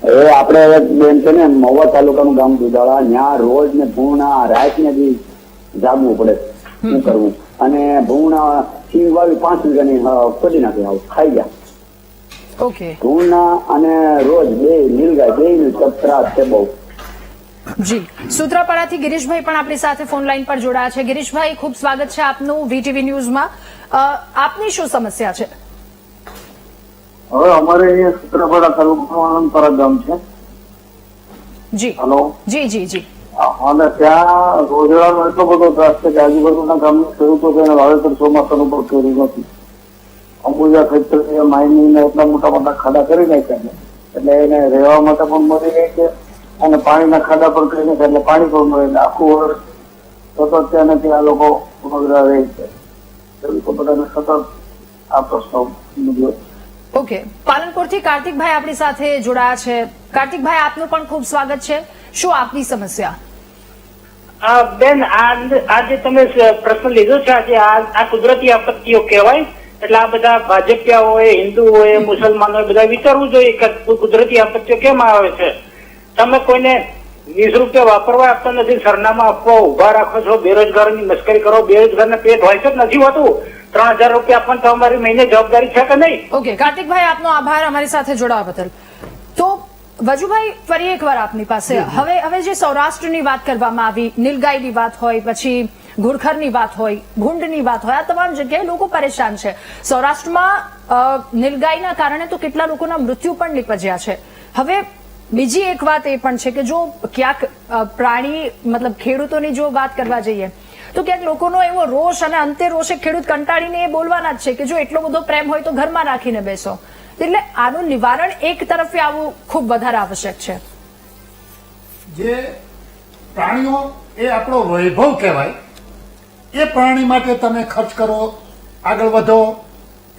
S5: એ આપણે બેન છે ને મહુવા તાલુકાનું ગામ દુધાળા, ત્યાં રોજ ને ભૂણા રાત ને બી જાગવું પડે, શું કરવું? અને ભૂણા સિંગ વાવી 5 વીઘાની ખોદી નાખી, ખાઈ ગયા.
S1: ઓકે.
S5: ભૂણા અને રોજ બે નીલગાય, બે નું ત્રાસ છે બહુ.
S1: જી, સૂત્રાપાડાથી ગિરીશભાઈ પણ આપણી સાથે ફોન લાઈન પર જોડાયા છે. ગિરીશભાઈ, ખૂબ સ્વાગત છે આપનું વીટીવી ન્યૂઝમાં. આપની શું સમસ્યા છે?
S5: હવે અમારે અહીંયા સૂત્રાપાડા તાલુકાનું આનંદપરા ગામ છે.
S1: જી.
S5: હેલો.
S1: જી જી જી.
S5: અને ત્યાં રોજગારનો એટલો બધો ત્રાસ છે કે આજુબાજુના ગામના ખેડૂતો તેને વાવેતર ચોમાસાનું પણ કર્યું નથી. અંબુજા ફેક્ટરી માઇનિંગ એટલા મોટા મોટા ખાડા કરી નાખ્યા છે એટલે એને રહેવા માટે પણ મળી રહે છે અને પાણીના ખાડા પણ કરી નાખ્યા એટલે પાણી પણ મળે. આખું વર્ષ સતત ત્યાં ત્યાં લોકો વગડા રહે છે. ખેડૂતો બધાને સતત આ પ્રશ્ન મૂક્યો.
S1: ઓકે. પાલનપુરથી કાર્તિકભાઈ આપણી સાથે જોડાયા છે. કાર્તિકભાઈ, આપનું પણ ખૂબ સ્વાગત છે. શું આપની સમસ્યા?
S9: બેન, આજે તમે પ્રશ્ન લીધો છે, આજે આ કુદરતી આપત્તિઓ કહેવાય. એટલે આ બધા ભાજપિયા હોય, હિન્દુ હોય, મુસલમાન હોય, બધા વિચારવું જોઈએ કે કુદરતી આપત્તિઓ કેમ આવે છે. તમે કોઈને 20 રૂપિયા વાપરવા આપતા નથી, સરનામા આપવા ઉભા રાખો છો, બેરોજગારોની મશ્કરી કરો. બેરોજગારને પેટ હોય છે નથી હોતું. 3000 રૂપિયા આપવાનું તો અમારી મહિને જવાબદારી છે કે નહીં?
S1: ઓકે કાર્તિકભાઈ, આપનો આભાર અમારી સાથે જોડાવા બદલ. તો વજુભાઈ, ફરી એકવાર આપની પાસે હવે જે સૌરાષ્ટ્રની વાત કરવામાં આવી, નીલગાયની વાત હોય, પછી ઘુડખરની વાત હોય, ભૂંડની વાત હોય, આ તમામ જગ્યાએ લોકો પરેશાન છે. સૌરાષ્ટ્રમાં નીલગાયના કારણે તો કેટલા લોકોના મૃત્યુ પણ નીપજ્યા છે. હવે બીજી એક વાત એ પણ છે કે જો ક્યાંક પ્રાણી મતલબ ખેડૂતોની જો વાત કરવા જઈએ તો ક્યાંક લોકોનો એવો રોષ અને અંતે રોષે ખેડૂત કંટાળીને એ બોલવાના જ છે કે જો એટલો બધો પ્રેમ હોય તો ઘરમાં રાખીને બેસો. એટલે આનું નિવારણ એક તરફે આવવું ખૂબ વધારે આવશ્યક છે.
S4: જે પ્રાણીઓ એ આપણો વૈભવ કહેવાય, એ પ્રાણી માટે તમે ખર્ચ કરો, આગળ વધો,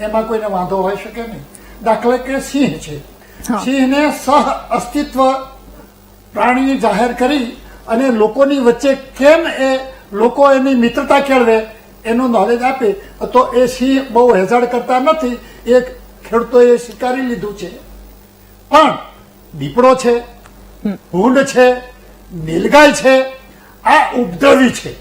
S4: એમાં કોઈને વાંધો હોઈ શકે નહીં. દાખલા કે સિંહ છે, સિંહને સહ અસ્તિત્વ પ્રાણી જાહેર કરી અને લોકોની વચ્ચે કેમ એ લોકો એની મિત્રતા કેળવે એનું નોલેજ આપે તો એ સિંહ બહુ હેઝાર્ડ કરતા નથી, એ ખેડૂતોએ સ્વીકારી લીધું છે. પણ દીપડો છે, ભૂંડ છે, નીલગાય છે, આ ઉપદ્રવી છે.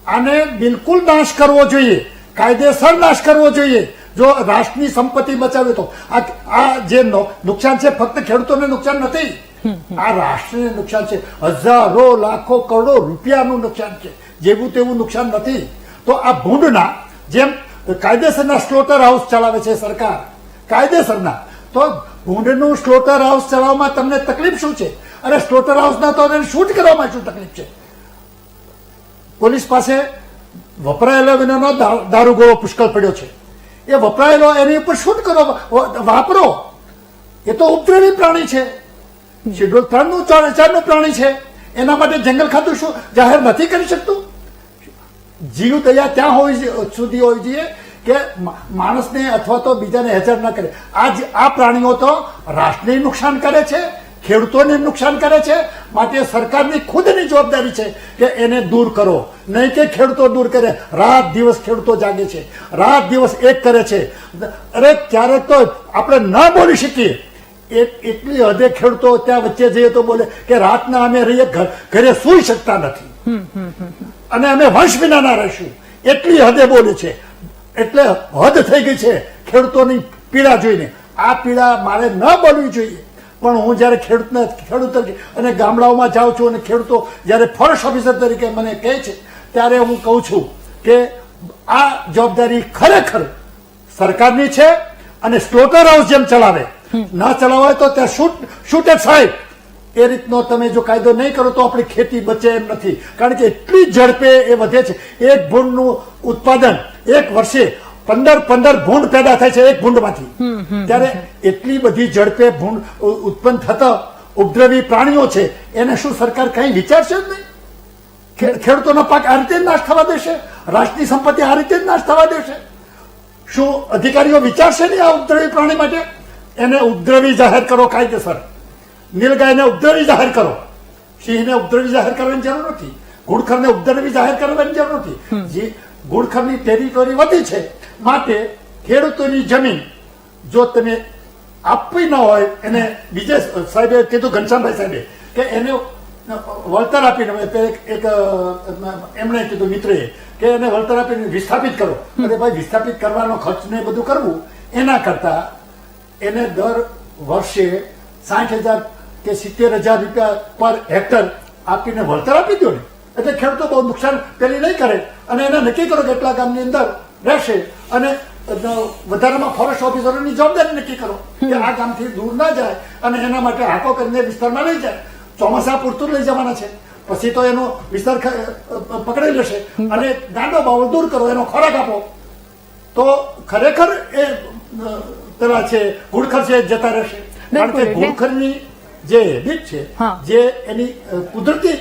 S4: આને બિલકુલ નાશ કરવો જોઈએ, કાયદેસર નાશ કરવો જોઈએ. જો રાષ્ટ્રની સંપત્તિ બચાવે તો આ જે નુકસાન છે ફક્ત ખેડૂતોને નુકસાન નથી, આ રાષ્ટ્રને નુકસાન છે. હજારો લાખો કરોડો રૂપિયાનું નુકસાન છે, જેવું તેવું નુકસાન નથી. તો આ ભૂંડના જેમ કાયદેસરના સ્લોટર હાઉસ ચલાવે છે સરકાર, કાયદેસરના, તો ભૂંડનું સ્લોટર હાઉસ ચલાવવામાં તમને તકલીફ શું છે? અરે સ્લોટર હાઉસના તો એને શૂટ કરવામાં શું તકલીફ છે? પોલીસ પાસે વપરાયેલો વિનાનો દારૂગોળો પુષ્કળ પડ્યો છે, એ વપરાયેલો એની ઉપર શૂટ કરો, વાપરો. એ તો ઉપદ્રવી પ્રાણી છે, શેડ્યુલ 3 નું 4 નું પ્રાણી છે. એના માટે જંગલ ખાતું શું જાહેર નથી કરી શકતું? જીવ દયા ત્યાં સુધી હોવી જોઈએ કે માણસને અથવા તો બીજાને હેજાર ન કરે. આ પ્રાણીઓ તો રાષ્ટ્રને નુકસાન કરે છે, ખેડૂતોને નુકસાન કરે છે. માટે સરકારની ખુદની જવાબદારી છે કે એને દૂર કરો, નહીં કે ખેડૂતો દૂર કરે. રાત દિવસ ખેડૂતો જાગે છે, રાત દિવસ એક કરે છે. અરે ક્યારેક તો આપણે ન બોલી શકીએ, એટલી હદે ખેડૂતો ત્યાં વચ્ચે જઈએ તો બોલે કે રાતના અમે રહીએ, ઘરે સૂઈ શકતા નથી અને અમે વંશ વિનાના રહીશું, એટલી હદે બોલે છે. એટલે હદ થઈ ગઈ છે ખેડૂતોની પીડા જોઈને. આ પીડા મારે ન બોલવી જોઈએ. પણ હું જયારે ખેડૂત અને ગામડાઓમાં જાઉં છું અને ખેડૂતો જયારે ફોરેસ્ટ ઓફિસર તરીકે મને કહે છે, ત્યારે હું કહું છું કે આ જવાબદારી ખરેખર સરકારની છે. અને સ્લોટર હાઉસ જેમ ચલાવે, ના ચલાવાય તો ત્યાં શૂટ એટ સાઇટ, એ રીતનો તમે જો કાયદો નહીં કરો તો આપણી ખેતી બચે એમ નથી. કારણ કે એટલી ઝડપે એ વધે છે. એક ભૂંડનું ઉત્પાદન એક વર્ષે 15 ભૂંડ પેદા થાય છે એક ભૂંડમાંથી. ત્યારે એટલી બધી ઝડપે ભૂંડ ઉત્પન્ન થતા ઉપદ્રવી પ્રાણીઓ છે, એને શું સરકાર કઈ વિચારશે જ નહીં? ખેડૂતોનો પાક આ રીતે જ નાશ થવા દેશે? રાષ્ટ્રની સંપત્તિ આ રીતે જ નાશ થવા દેશે? શું અધિકારીઓ વિચારશે નહીં આ ઉપદ્રવી પ્રાણી માટે? એને ઉપદ્રવી જાહેર કરો કાયદેસર. નીલગાયને ઉપદ્રવી જાહેર કરો, સિંહને ઉપદ્રવી જાહેર કરવાની જરૂર નથી, ઘુડખરને ઉપદ્રવી જાહેર કરવાની જરૂર નથી. જે ઘુડખરની ટેરિટોરી વધી છે, માટે ખેડૂતોની જમીન જો તમે આપવી ન હોય, એને બીજે સાહેબે કીધું, ઘનશ્યામભાઈ સાહેબે, કે એને વળતર આપીને એક એમણે કીધું મિત્રએ કે એને વળતર આપીને વિસ્થાપિત કરો. અરે ભાઈ, વિસ્થાપિત કરવાનો ખર્ચ ને બધું કરવું, એના કરતા એને દર વર્ષે 60,000 કે 70,000 રૂપિયા પર હેક્ટર આપીને વળતર આપી દો ને, એટલે ખેડૂતો બહુ નુકસાન પેલી નહીં કરે. અને એને નક્કી કરો કે એટલા ગામની અંદર રહેશે, અને વધારામાં ફોરેસ્ટ ઓફિસરોની જવાબદારી નક્કી કરો કે આ ગામથી દૂર ના જાય, અને એના માટે હાકો કરીને વિસ્તારમાં લઈ જાય. ચોમાસા પૂરતું લઈ જવાના છે, પછી તો એનો વિસ્તાર પકડી લેશે. અને ગાંડો બાવળ દૂર કરો, એનો ખોરાક આપો, તો ખરેખર એ પેલા છે ઘુડખર છે જતા રહેશે. કારણ કે ઘુડખરની જે હેબિટ છે, જે એની કુદરતી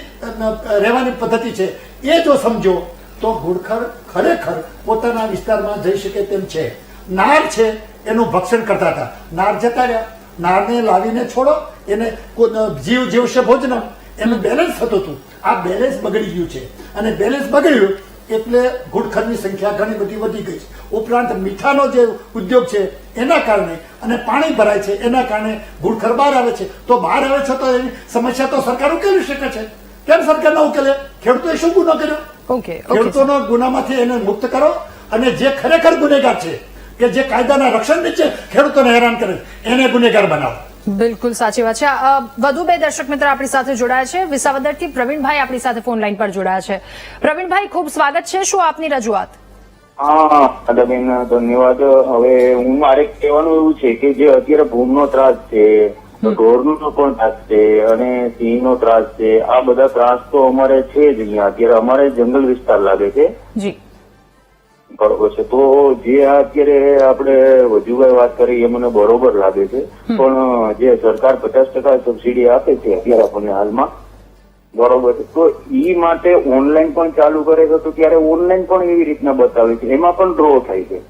S4: રહેવાની પદ્ધતિ છે, એ જો સમજો તો ઘુડખર ખરેખર પોતાના વિસ્તારમાં જઈ શકે તેમ છે. નાર છે એનું ભક્ષણ કરતા હતા, નાર જતા રહ્યા, નારને લાવીને છોડો, એને જીવ જીવશે ભોજનમ, એનું બેલેન્સ થતું હતું. આ બેલેન્સ બગડી ગયું છે, અને બેલેન્સ બગડ્યું એટલે ઘુડખરની સંખ્યા ઘણી બધી વધી ગઈ છે. ઉપરાંત મીઠાનો જે ઉદ્યોગ છે એના કારણે, અને પાણી ભરાય છે એના કારણે ઘુડખર બહાર આવે છે. તો બહાર આવે છે તો એની સમસ્યા તો સરકાર ઉકેલી શકે છે. કેમ સરકાર ન ઉકેલે? ખેડૂતોએ શું ગુનો કર્યો? ખેડૂતોનો ગુનામાંથી એને મુક્ત કરો, અને જે ખરેખર ગુનેગાર છે, કે જે કાયદાના રક્ષણ નીચે ખેડૂતોને હેરાન કરે, એને ગુનેગાર બનાવો.
S1: બિલકુલ સાચી વાત છે. વધુ બે દર્શક મિત્ર આપણી સાથે જોડાયા છે. વિસાવદરથી પ્રવીણભાઈ આપણી સાથે ફોન લાઈન પર જોડાયા છે. પ્રવીણભાઈ, ખૂબ સ્વાગત છે. શું આપની રજૂઆત?
S10: હા બેન, ધન્યવાદ. હવે હું મારે કહેવાનું એવું છે કે જે અત્યારે ભૂમનો ત્રાસ છે, ઢોરનો પણ ત્રાસ છે, અને સિંહનો ત્રાસ છે, આ બધા ત્રાસ તો અમારે છે જ અહીંયા. અત્યારે અમારે જંગલ વિસ્તાર લાગે છે.
S1: જી,
S10: બરોબર છે. તો જે અત્યારે આપણે વજુભાઈ વાત કરી એ મને બરોબર લાગે છે, પણ જે સરકાર 50% સબસિડી આપે છે અત્યારે આપણને હાલમાં, બરોબર છે, તો ઈ માટે ઓનલાઈન પણ ચાલુ કરે છે. તો ત્યારે ઓનલાઈન પણ એવી રીતના બતાવે છે, એમાં પણ ડ્રો થાય છે,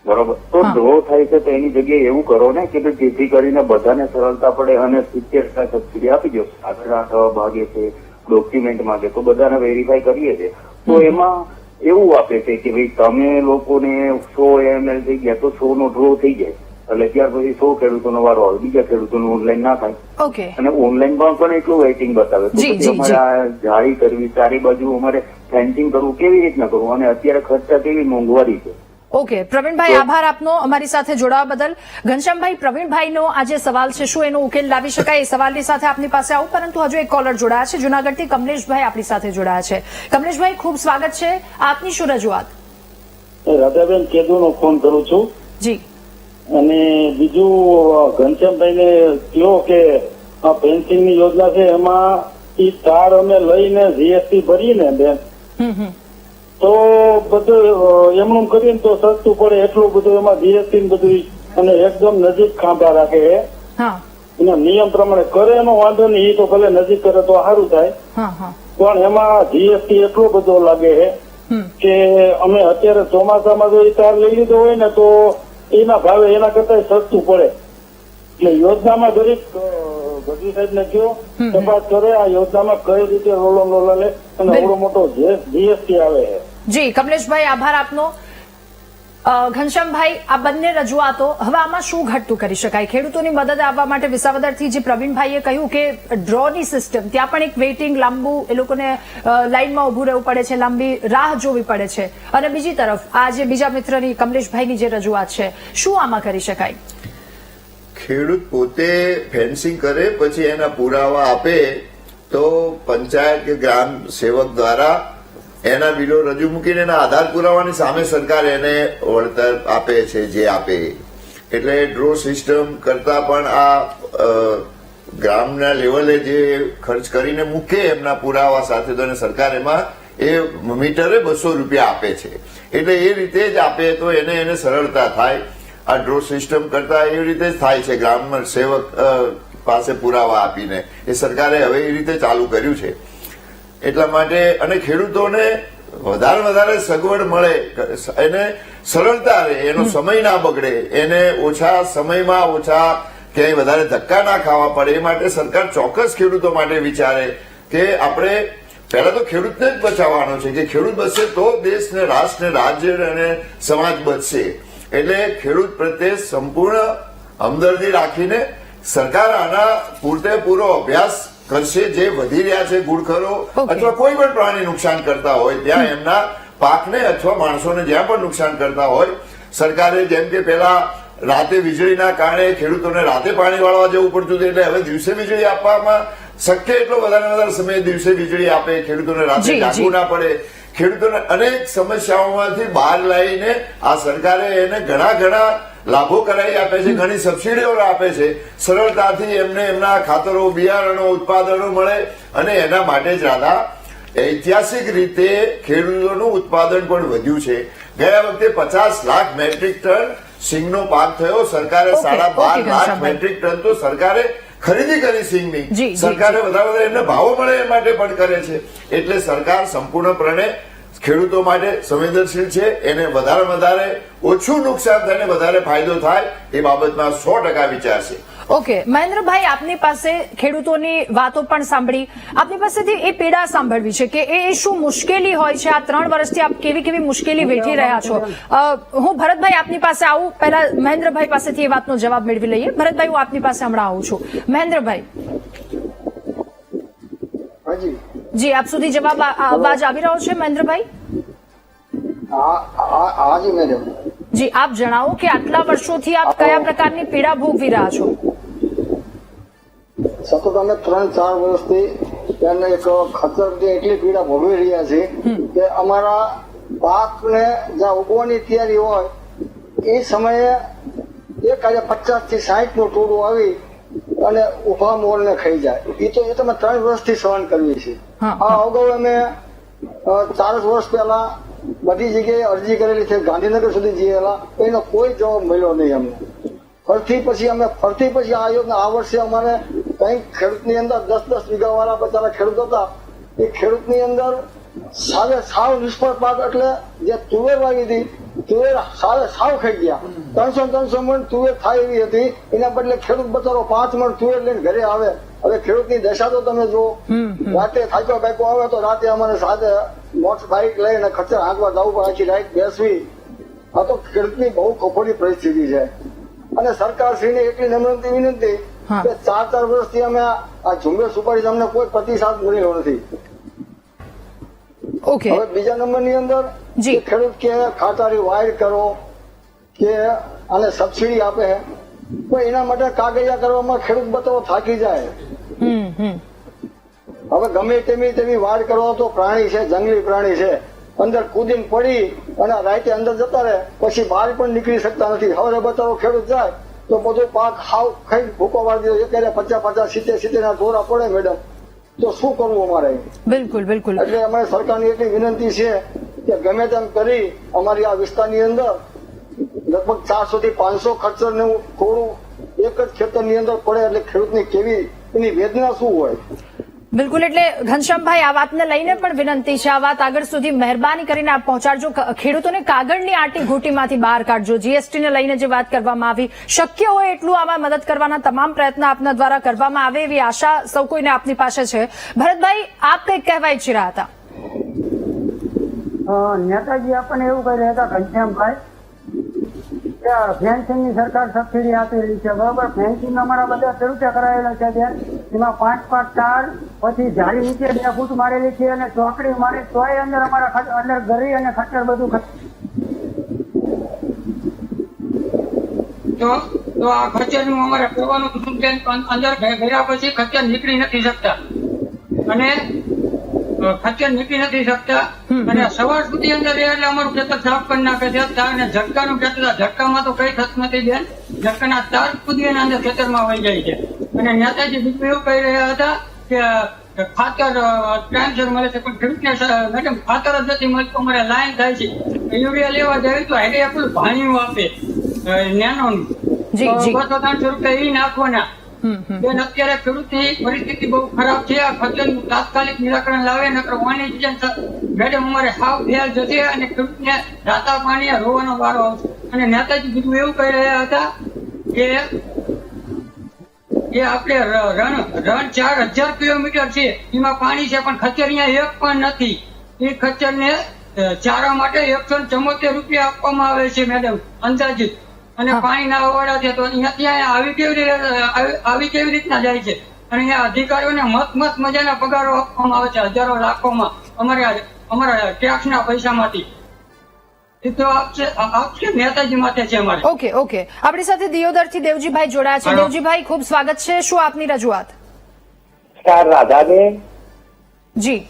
S10: બરોબર. તો ડ્રો થાય છે તો એની જગ્યાએ એવું કરો ને કે જેથી કરીને બધાને સરળતા પડે, અને 70% સબસિડી આપી દો. 8 ભાગે છે, ડોક્યુમેન્ટ માંગે તો બધાને વેરીફાઈ કરીએ છીએ તો એમાં એવું આપે છે કે ભાઈ તમે લોકોને 100 ml થઈ ગયા તો 100 નો ડ્રો થઈ જાય એટલે ત્યાર પછી 100 ખેડૂતોનો વારો આવે, બીજા ખેડૂતોનું ઓનલાઈન ના થાય.
S1: ઓકે.
S10: અને ઓનલાઈન પણ એટલું વેઇટિંગ બતાવે તો પછી અમારે જાળી કરવી, ચારે બાજુ અમારે ફેન્સિંગ કરવું કેવી રીતના કરવું, અને અત્યારે ખર્ચા કેવી મોંઘવારી છે.
S1: ઓકે પ્રવીણભાઈ, આભાર આપનો અમારી સાથે જોડાવા બદલ. ઘનશ્યામભાઈ, પ્રવીણભાઈનો આ જે સવાલ છે શું એનો ઉકેલ લાવી શકાય એ સવાલની સાથે આપની પાસે આવું, પરંતુ હજુ એક કોલર જોડાયા છે જુનાગઢથી. કમલેશભાઈ આપણી સાથે જોડાયા છે. કમલેશભાઈ, ખૂબ સ્વાગત છે. આપની શું રજૂઆત?
S11: રાધાબેન કેદુનો ફોન કરું છું.
S1: જી.
S11: અને બીજું ઘનશ્યામભાઈને કહો કે આ પેન્શનની યોજના છે એમાં ઈ તાર અમે લઈને જીએસટી ભરીને બેન તો બધું એમનું કરીને તો સસ્તું પડે એટલું બધું એમાં જીએસટી બધું અને એકદમ નજીક ખાંભા રાખે એના નિયમ પ્રમાણે કરે એનો વાંધો નહીં, એ તો ભલે નજીક કરે તો સારું થાય, પણ એમાં જીએસટી એટલો બધો લાગે કે અમે અત્યારે ચોમાસામાં જો એ તાર લઈ લીધો હોય ને તો એના ભાવે એના કરતા સસ્તું પડે. એટલે યોજનામાં દરેક ગઢવી સાહેબ ને કહો તપાસ કરે આ યોજનામાં કઈ રીતે રોલો લે અને આવડો મોટો જીએસટી આવે છે.
S1: જી કમલેશભાઈ, આભાર આપનો. ઘનશ્યામભાઈ, આ બંને રજૂઆતો, હવે આમાં શું ઘટતું કરી શકાય? ખેડૂતોની મદદ આવવા માટે વિસાવદરથી જે પ્રવીણભાઈએ કહ્યું કે ડ્રોની સિસ્ટમ, ત્યાં પણ એક વેઇટિંગ લાંબુ, એ લોકોને લાઇનમાં ઉભું રહેવું પડે છે, લાંબી રાહ જોવી પડે છે. અને બીજી તરફ આ જે બીજા મિત્રની કમલેશભાઈની જે રજૂઆત છે, શું આમાં કરી શકાય?
S8: ખેડૂત પોતે ફેન્સિંગ કરે પછી એના પુરાવા આપે તો પંચાયત કે ગ્રામ સેવક દ્વારા એના બિલો રજૂ મૂકીને એના આધાર પુરાવાની સામે સરકાર એને વળતર આપે છે જે આપે. એટલે ડ્રો સિસ્ટમ કરતા પણ આ ગ્રામના લેવલે જે ખર્ચ કરીને મૂકે એમના પુરાવા સાથે તો સરકાર એમાં એ મીટરે 200 રૂપિયા આપે છે. એટલે એ રીતે જ આપે તો એને સરળતા થાય. આ ડ્રો સિસ્ટમ કરતા એવી રીતે જ થાય છે ગ્રામ સેવક પાસે પુરાવા આપીને. એ સરકારે હવે એ રીતે ચાલુ કર્યું છે. એટલા માટે અને ખેડૂતોને વધારે સગવડ મળે, એને સરળતા રહે, એનો સમય ના બગડે, એને ઓછા સમયમાં ઓછા ક્યાંય વધારે ધક્કા ના ખાવા પડે, એ માટે સરકાર ચોક્કસ ખેડૂતો માટે વિચારે કે આપણે પહેલા તો ખેડૂતને જ બચાવવાનો છે કે ખેડૂત બચશે તો દેશને, રાષ્ટ્રને, રાજ્ય અને સમાજ બચશે. એટલે ખેડૂત પ્રત્યે સંપૂર્ણ હમદર્દી રાખીને સરકાર આના પૂરો અભ્યાસ કરશે. જે વધી રહ્યા છે ગુડખરો અથવા કોઈ પણ પ્રાણી નુકસાન કરતા હોય ત્યાં એમના પાકને અથવા માણસોને જ્યાં પણ નુકસાન કરતા હોય, સરકારે જેમ કે પેલા રાતે વીજળીના કારણે ખેડૂતોને રાતે પાણી વાળવા જવું પડતું હતું, એટલે હવે દિવસે વીજળી આપવામાં શક્ય એટલો વધારે સમય દિવસે વીજળી આપે, ખેડૂતોને રાતે જાગવું ના પડે. ખેડૂતોને અનેક સમસ્યાઓમાંથી બહાર લાવીને આ સરકારે એને ઘણા લાભો કરાવી આપે છે, ઘણી સબસિડીઓ આપે છે. સરળતાથી એમને એમના ખાતરો, બિયારણો, ઉત્પાદનો મળે અને એના માટે જ રાધા ઐતિહાસિક રીતે ખેડૂતોનું ઉત્પાદન પણ વધ્યું છે. ગયા વખતે 50 લાખ મેટ્રિક ટન સિંગનો પાક થયો. સરકારે 12.5 લાખ મેટ્રિક ટન તો સરકારે ખરીદી કરી સિંગની. સરકારે વધારે એમને ભાવો મળે એ માટે પણ કરે છે. એટલે સરકાર સંપૂર્ણપણે ખેડૂતો માટે સંવેદનશીલ છે. એને વધારે ઓછું નુકસાન થાય ને વધારે ફાયદો થાય એ બાબતમાં 100% વિચારશે.
S1: ઓકે મહેન્દ્રભાઈ, આપની પાસે ખેડૂતોની વાતો પણ સાંભળી, આપની પાસેથી એ પીડા સાંભળવી છે કે એ શું મુશ્કેલી હોય છે. આ 3 વર્ષથી આપ કેવી મુશ્કેલી વેઠી રહ્યા છો. હું ભરતભાઈ આપની પાસે આવું, પહેલા મહેન્દ્રભાઈ પાસેથી એ વાતનો જવાબ મેળવી લઈએ. ભરતભાઈ, હું આપની પાસે હમણાં આવું છું. મહેન્દ્રભાઈ, જી આપ સુધી જવાબ અવાજ આવી રહ્યો છે? મહેન્દ્રભાઈ જી, આપ જણાવો કે આટલા વર્ષોથી આપ કયા પ્રકારની પીડા ભોગવી રહ્યા છો?
S5: સતત અમે 3-4 વર્ષથી તેને એક ખતરની એટલી પીડા ભોગવી રહ્યા છે કે અમારા પાકને જ્યાં ઉગવાની તૈયારી હોય એ સમયે એક આજે 50 થી 60 નું ટોળું આવી અને ઉભા મોરને ખાઈ જાય. એ તો અમે 3 વર્ષથી સહન કરવી છે. આ અગાઉ અમે 4 વર્ષ પહેલા બધી જગ્યાએ અરજી કરેલી છે, ગાંધીનગર સુધી જયેલા, એનો કોઈ જવાબ મળ્યો નહીં અમને. ફરતી પછી આ યોજના આ વર્ષે અમારે કંઈક ખેડૂતની અંદર 10-10 વીઘા વાળા બચારા ખેડૂત હતા, એ ખેડૂતની અંદર સાવ નિષ્ફળ પાક એટલે જે તુવેર વાવી હતી તુવેર સાવ ખાઈ ગયા. 300 મણ તુવેર થાય એવી હતી, એના બદલે ખેડૂત બચારો 5 મણ તુવેર લઈને ઘરે આવે. હવે ખેડૂતની દશા તો તમે જુઓ. રાતે થાક્યો બાઈકો આવે તો રાતે અમારે સાથે મોટર બાઇક લઈને ખચ્ચર હાંકવા જવું પડે, આખી રાત બેસવી. આ તો ખેડૂતની બહુ કફોડી પરિસ્થિતિ છે. અને સરકારશ્રીને એટલી નમ્ર વિનંતી કે 4 વર્ષથી અમે આ ઝુંબેશ ઉપાડી અમને કોઈ પ્રતિસાદ મળ્યો નથી.
S1: ઓકે,
S5: હવે બીજા નંબરની અંદર ખેડૂત કે ખાતારી વાયર કરો કે આને સબસિડી આપે, તો એના માટે કાગળિયા કરવામાં ખેડૂત બચારો થાકી જાય. હવે ગમે તેવી વાડ કરો તો પ્રાણી છે, જંગલી પ્રાણી છે, અંદર કૂદીને પડી અને રાતે અંદર જતા રહે, પછી બહાર પણ નીકળી શકતા નથી. હવે બચારો ખેડૂત જાય તો બધું પાક હાવ ખાઈ ભૂકો વાળી દે. એક 50, 70 ના ઢોરા પડે મેડમ, તો શું કરવું અમારે?
S1: બિલકુલ બિલકુલ.
S5: એટલે અમારે સરકારની એટલી વિનંતી છે કે ગમે તેમ કરી અમારી આ વિસ્તારની અંદર લગભગ 400 થી 500 ખચ્ચરનું થોડું એક જ ખેતરની અંદર પડે એટલે ખેડૂતની કેવી એની વેદના શું હોય?
S1: બિલકુલ. એટલે ઘનશ્યામભાઈ, આ વાતને લઈને પણ વિનંતી છે, આ વાત આગળ સુધી મહેરબાની કરીને આપ પહોંચાડજો. ખેડૂતોને કાગળની આટી ઘૂંટીમાંથી બહાર કાઢજો. જીએસટી ને લઈને જે વાત કરવામાં આવી, શક્ય હોય એટલું આમાં મદદ કરવાના તમામ પ્રયત્ન આપના દ્વારા કરવામાં આવે એવી આશા સૌ કોઈને આપની પાસે છે. ભરતભાઈ, આપ કંઈક કહેવા ઈચ્છી રહ્યા હતા.
S5: નેતાજી આપણને એવું કહી રહ્યા હતા ઘનશ્યામભાઈ કે ફેન્સિંગની સરકાર સબસિડી આપી રહી છે, બરોબર. ફેન્સિંગ અમારા બધા ખેડૂતે કરાયેલા છે ત્યાં, એમાં 5 તાર, પછી જાળી નીચે 2 ફૂટ મારેલી છે અને ચોકડી મારી, તોય અંદર અમારા અંદર ગરી અને ખચ્ચર બધું.
S12: તો આ ખચ્ચરનું અમારે કરવાનું અંદર ગયા પછી ખચ્ચર નીકળી નથી શકતા અને ખચ્ચર નીકળી નથી શકતા અને સવાર સુધી અંદર રહે એટલે અમારું ખેતર સાફ કરી નાખે છે. અને ઝટકાનું ખેતર, ઝટકામાં તો કઈ થતું નથી બેન, ઝટકાના તાર કૂદી અંદર ખેતરમાં વહી જાય છે. અને નેતાજી બીજું એવું કહી રહ્યા હતા કે ખાતર ટાઈમસર મળે છે, પણ ખેડૂતને મેડમ ખાતર જ નથી મળતું. અમારે લાઈન થાય છે, યુરિયા લેવા જાય તો હાઈડે આપણું ભાણિયું આપે નેનોનું, 200-300 રૂપિયા એ નાખવાના. બેન, અત્યારે ખેડૂતની પરિસ્થિતિ બહુ ખરાબ છે. આ ખર્ચનું તાત્કાલિક નિરાકરણ લાવે, નકર વાની સિઝન મેડમ અમારે હાવ ફેલ જશે અને ખેડૂતને રાતા પાણી રોવાનો વારો આવશે. અને નેતાજી બીજું એવું કહી રહ્યા હતા કે આપણે રણ 4000 કિલોમીટર છે, એમાં પાણી છે, પણ ખચ્ચર અહીંયા એક પણ નથી. એ ખચ્ચરને ચારા માટે 174 રૂપિયા આપવામાં આવે છે મેડમ, અંદાજિત. અને પાણી ના હોવાડા છે તો અહીંયા ત્યાં આવી કેવી રીતના જાય છે? અને અહીંયા અધિકારીઓને મસ્ત મજાના પગારો આપવામાં આવે છે, હજારો લાખોમાં અમારા ટેક્સના પૈસામાંથી. એ તો આપશે નેતાજી માટે છે અમારે.
S1: ઓકે, આપણી સાથે દિયોદરથી દેવજીભાઈ જોડાયા છે. દેવજીભાઈ, ખૂબ સ્વાગત છે. શું આપની રજૂઆત?
S13: રાધાબેન
S1: જી.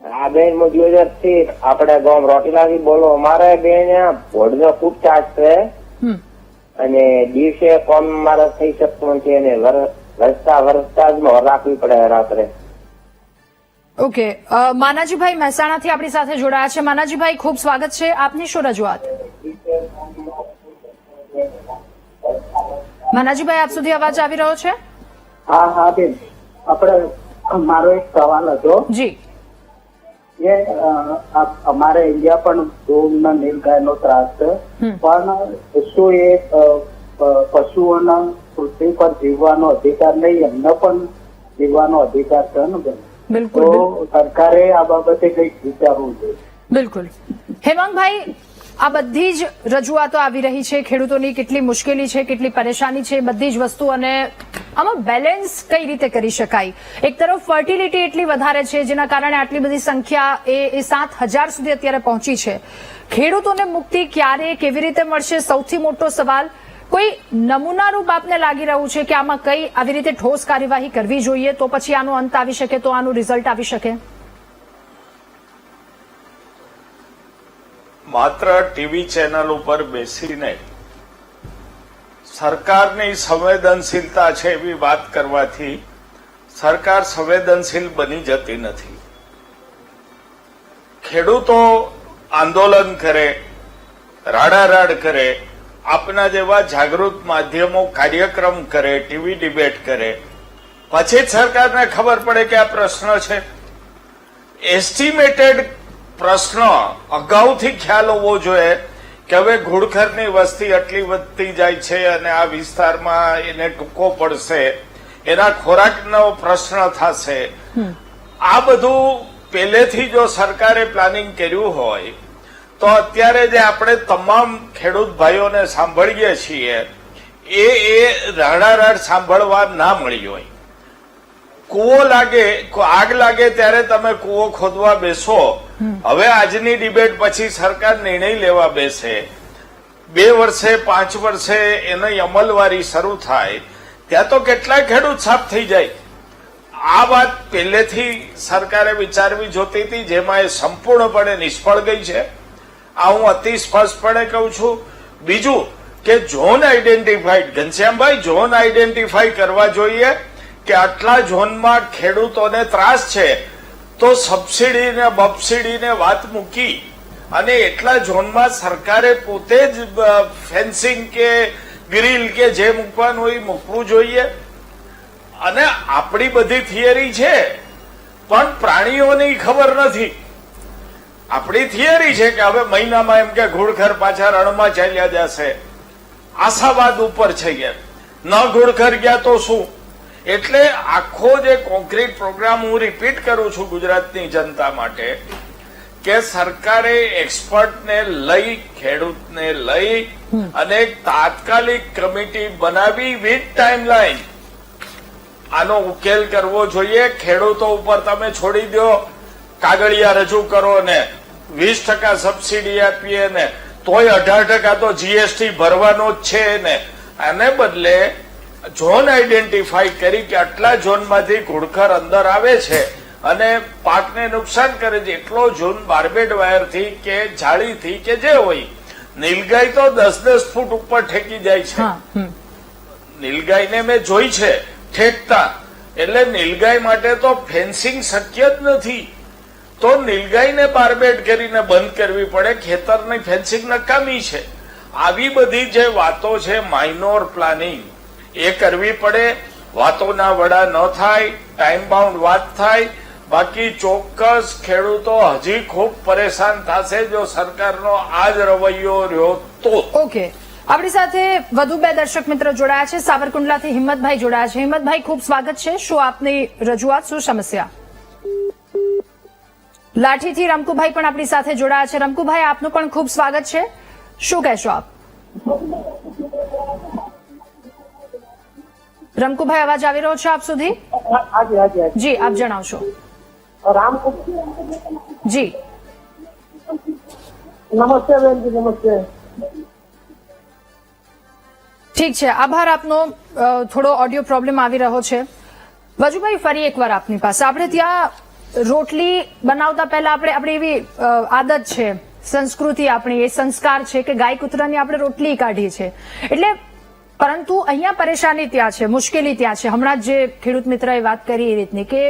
S13: આ બેન હું દિયોદરથી આપણે ગામ રોટીલાથી બોલો. અમારે બેન ભોડનો ખૂબ ચાર્જ છે અને દિવસે કોમ મારે થઈ શકતું નથી અને વરસતા જ રાખવી પડે રાત્રે.
S1: ઓકે, માનાજીભાઈ મહેસાણાથી આપણી સાથે જોડાયા છે. માનાજીભાઈ, ખૂબ સ્વાગત છે. આપની શું રજૂઆત? માનાજીભાઈ, આપ સુધી અવાજ આવી રહ્યો છે?
S5: હા બેન, આપણે મારો એક સવાલ હતો.
S1: જી.
S5: અમારે ઇન્ડિયા પણ ગૌના નીલગાયનો ત્રાસ છે, પણ શું એ પશુઓના પૃથ્વી પર જીવવાનો અધિકાર નહીં, એમને પણ જીવવાનો અધિકાર છે ને બેન?
S1: બિલકુલ.
S5: તો સરકારે આ બાબતે કંઈક વિચારવું જોઈએ.
S1: બિલકુલ. હેમાંગભાઈ, આ બધી જ રજૂઆતો આવી રહી છે, ખેડૂતોની કેટલી મુશ્કેલી છે, કેટલી પરેશાની છે, બધી જ વસ્તુ, અને આમાં બેલેન્સ કઈ રીતે કરી શકાય? એક તરફ ફર્ટિલિટી એટલી વધારે છે જેના કારણે આટલી બધી સંખ્યા એ 7000 સુધી અત્યારે પહોંચી છે. ખેડૂતોને મુક્તિ ક્યારે, કેવી રીતે મળશે? સૌથી મોટો સવાલ. કોઈ નમૂનારૂપ આપને લાગી રહ્યું છે કે આમાં કઈ આવી રીતે ઠોસ કાર્યવાહી કરવી જોઈએ તો પછી આનો અંત આવી શકે, તો આનું રિઝલ્ટ આવી શકે?
S6: માત્ર ટીવી ચેનલ ઉપર બેસીને સરકારની સંવેદનશીલતા છે એવી વાત કરવાથી સરકાર સંવેદનશીલ બની જતી નથી. ખેડૂતો આંદોલન કરે, રાડારાડ કરે, આપના જેવા જાગૃત માધ્યમો કાર્યક્રમ કરે, ટીવી ડિબેટ કરે, પછી જ સરકારને ખબર પડે કે આ પ્રશ્ન છે. એસ્ટિમેટેડ પ્રશ્ન અગાઉથી ખ્યાલ હોવો જોઈએ કે હવે ઘુડખરની વસ્તી આટલી વધતી જાય છે અને આ વિસ્તારમાં એને ટૂંકો પડશે, એના ખોરાકનો પ્રશ્ન થશે. આ બધું પહેલેથી જો સરકારે પ્લાનિંગ કર્યું હોય તો અત્યારે જે આપણે તમામ ખેડૂત ભાઈઓને સાંભળીએ છીએ એ રાડારાડ સાંભળવા ના મળી હોય. કૂવો લાગે, આગ લાગે ત્યારે તમે કૂવો ખોદવા બેસો. હવે આજની ડિબેટ પછી સરકાર નિર્ણય લેવા બેસે, 2 વર્ષે 5 વર્ષે એની અમલવારી શરૂ થાય ત્યાં તો કેટલાય ખેડૂત સાફ થઈ જાય. આ વાત પહેલેથી સરકારે વિચારવી જોતી હતી, જેમાં એ સંપૂર્ણપણે નિષ્ફળ ગઈ છે. આ હું અતિ સ્પષ્ટપણે કહું છું. બીજું કે ઝોન આઈડેન્ટિફાઈડ, ઘનશ્યામભાઈ, ઝોન આઈડેન્ટિફાઈ કરવા જોઈએ કે આટલા ઝોનમાં ખેડૂતોને ત્રાસ છે તો સબસિડી ને બબસિડી ને વાત મૂકી અને એટલા ઝોનમાં સરકારે પોતે જ ફેન્સિંગ કે ગ્રીલ કે જે મૂકવાનું હોય મૂકવું જોઈએ. અને આપણી બધી થિયરી છે પણ પ્રાણીઓની ખબર નથી. આપણી થિયરી છે કે હવે મહિનામાં એમ કે ઘુડખર પાછા રણમાં ચાલ્યા જશે, આશાવાદ ઉપર છે કે ન ઘુડખર ગયા તો શું. એટલે આખો જે કોન્ક્રીટ પ્રોગ્રામ હું રિપીટ કરું છું ગુજરાતની જનતા માટે કે સરકારે એક્સપર્ટને લઈ, ખેડૂતને લઈ અને એક તાત્કાલિક કમિટી બનાવી વિથ ટાઈમલાઈન આનો ઉકેલ કરવો જોઈએ. ખેડૂતો ઉપર તમે છોડી દો, કાગળિયા રજૂ કરો ને 20% સબસિડી આપીએ ને તોય 18% તો જીએસટી ભરવાનો જ છે ને. આને બદલે ઝોન આઈડેન્ટિફાઈ કરી કે આટલા ઝોનમાંથી ઘુડખર અંદર આવે છે અને પાકને નુકસાન કરે છે. એટલો ઝોન બાર્બેડ વાયરથી કે જાળીથી કે જે હોય, નીલગાય તો 10-10 ફૂટ ઉપર ઠેકી જાય છે. નીલગાયને મેં જોઈ છે ઠેકતા. એટલે નીલગાય માટે તો ફેન્સિંગ શક્ય જ નથી. તો નીલગાયને બાર્બેડ કરીને બંધ કરવી પડે, ખેતરની ફેન્સિંગ નકામી છે. આવી બધી જે વાતો છે, માઇનોર પ્લાનિંગ એ કરવી પડે. વાતોના વડા ન થાય, ટાઈમ બાઉન્ડ વાત થાય. બાકી ચોક્કસ ખેડૂતો હજી ખૂબ પરેશાન થશે જો સરકારનો આ જ રવૈયો રહ્યો તો.
S1: ઓકે, આપણી સાથે વધુ 2 દર્શક મિત્ર જોડાયા છે. સાવરકુંડલાથી હિંમતભાઈ જોડાયા છે. હિંમતભાઈ, ખૂબ સ્વાગત છે. શું આપની રજૂઆત, શું સમસ્યા? લાઠીથી રમકુભાઈ પણ આપણી સાથે જોડાયા છે. રમકુભાઈ, આપનું પણ ખૂબ સ્વાગત છે. શું કહેશો આપ? રમકુભાઈ, અવાજ આવી રહ્યો છે આપ સુધી? જી, આપ જણાવશો. જી,
S5: નમસ્તે બેનજી, નમસ્તે.
S1: ઠીક છે, આભાર આપનો. થોડો ઓડિયો પ્રોબ્લેમ આવી રહ્યો છે. વજુભાઈ, ફરી એકવાર આપની પાસે. આપણે ત્યાં રોટલી બનાવતા પહેલા આપણી એવી આદત છે, સંસ્કૃતિ આપણી, એ સંસ્કાર છે કે ગાય કૂતરાની આપણે રોટલી કાઢીએ છીએ. એટલે પરંતુ અહીંયા પરેશાની ત્યાં છે, મુશ્કેલી ત્યાં છે. હમણાં જે ખેડૂત મિત્રએ વાત કરી એ રીતની કે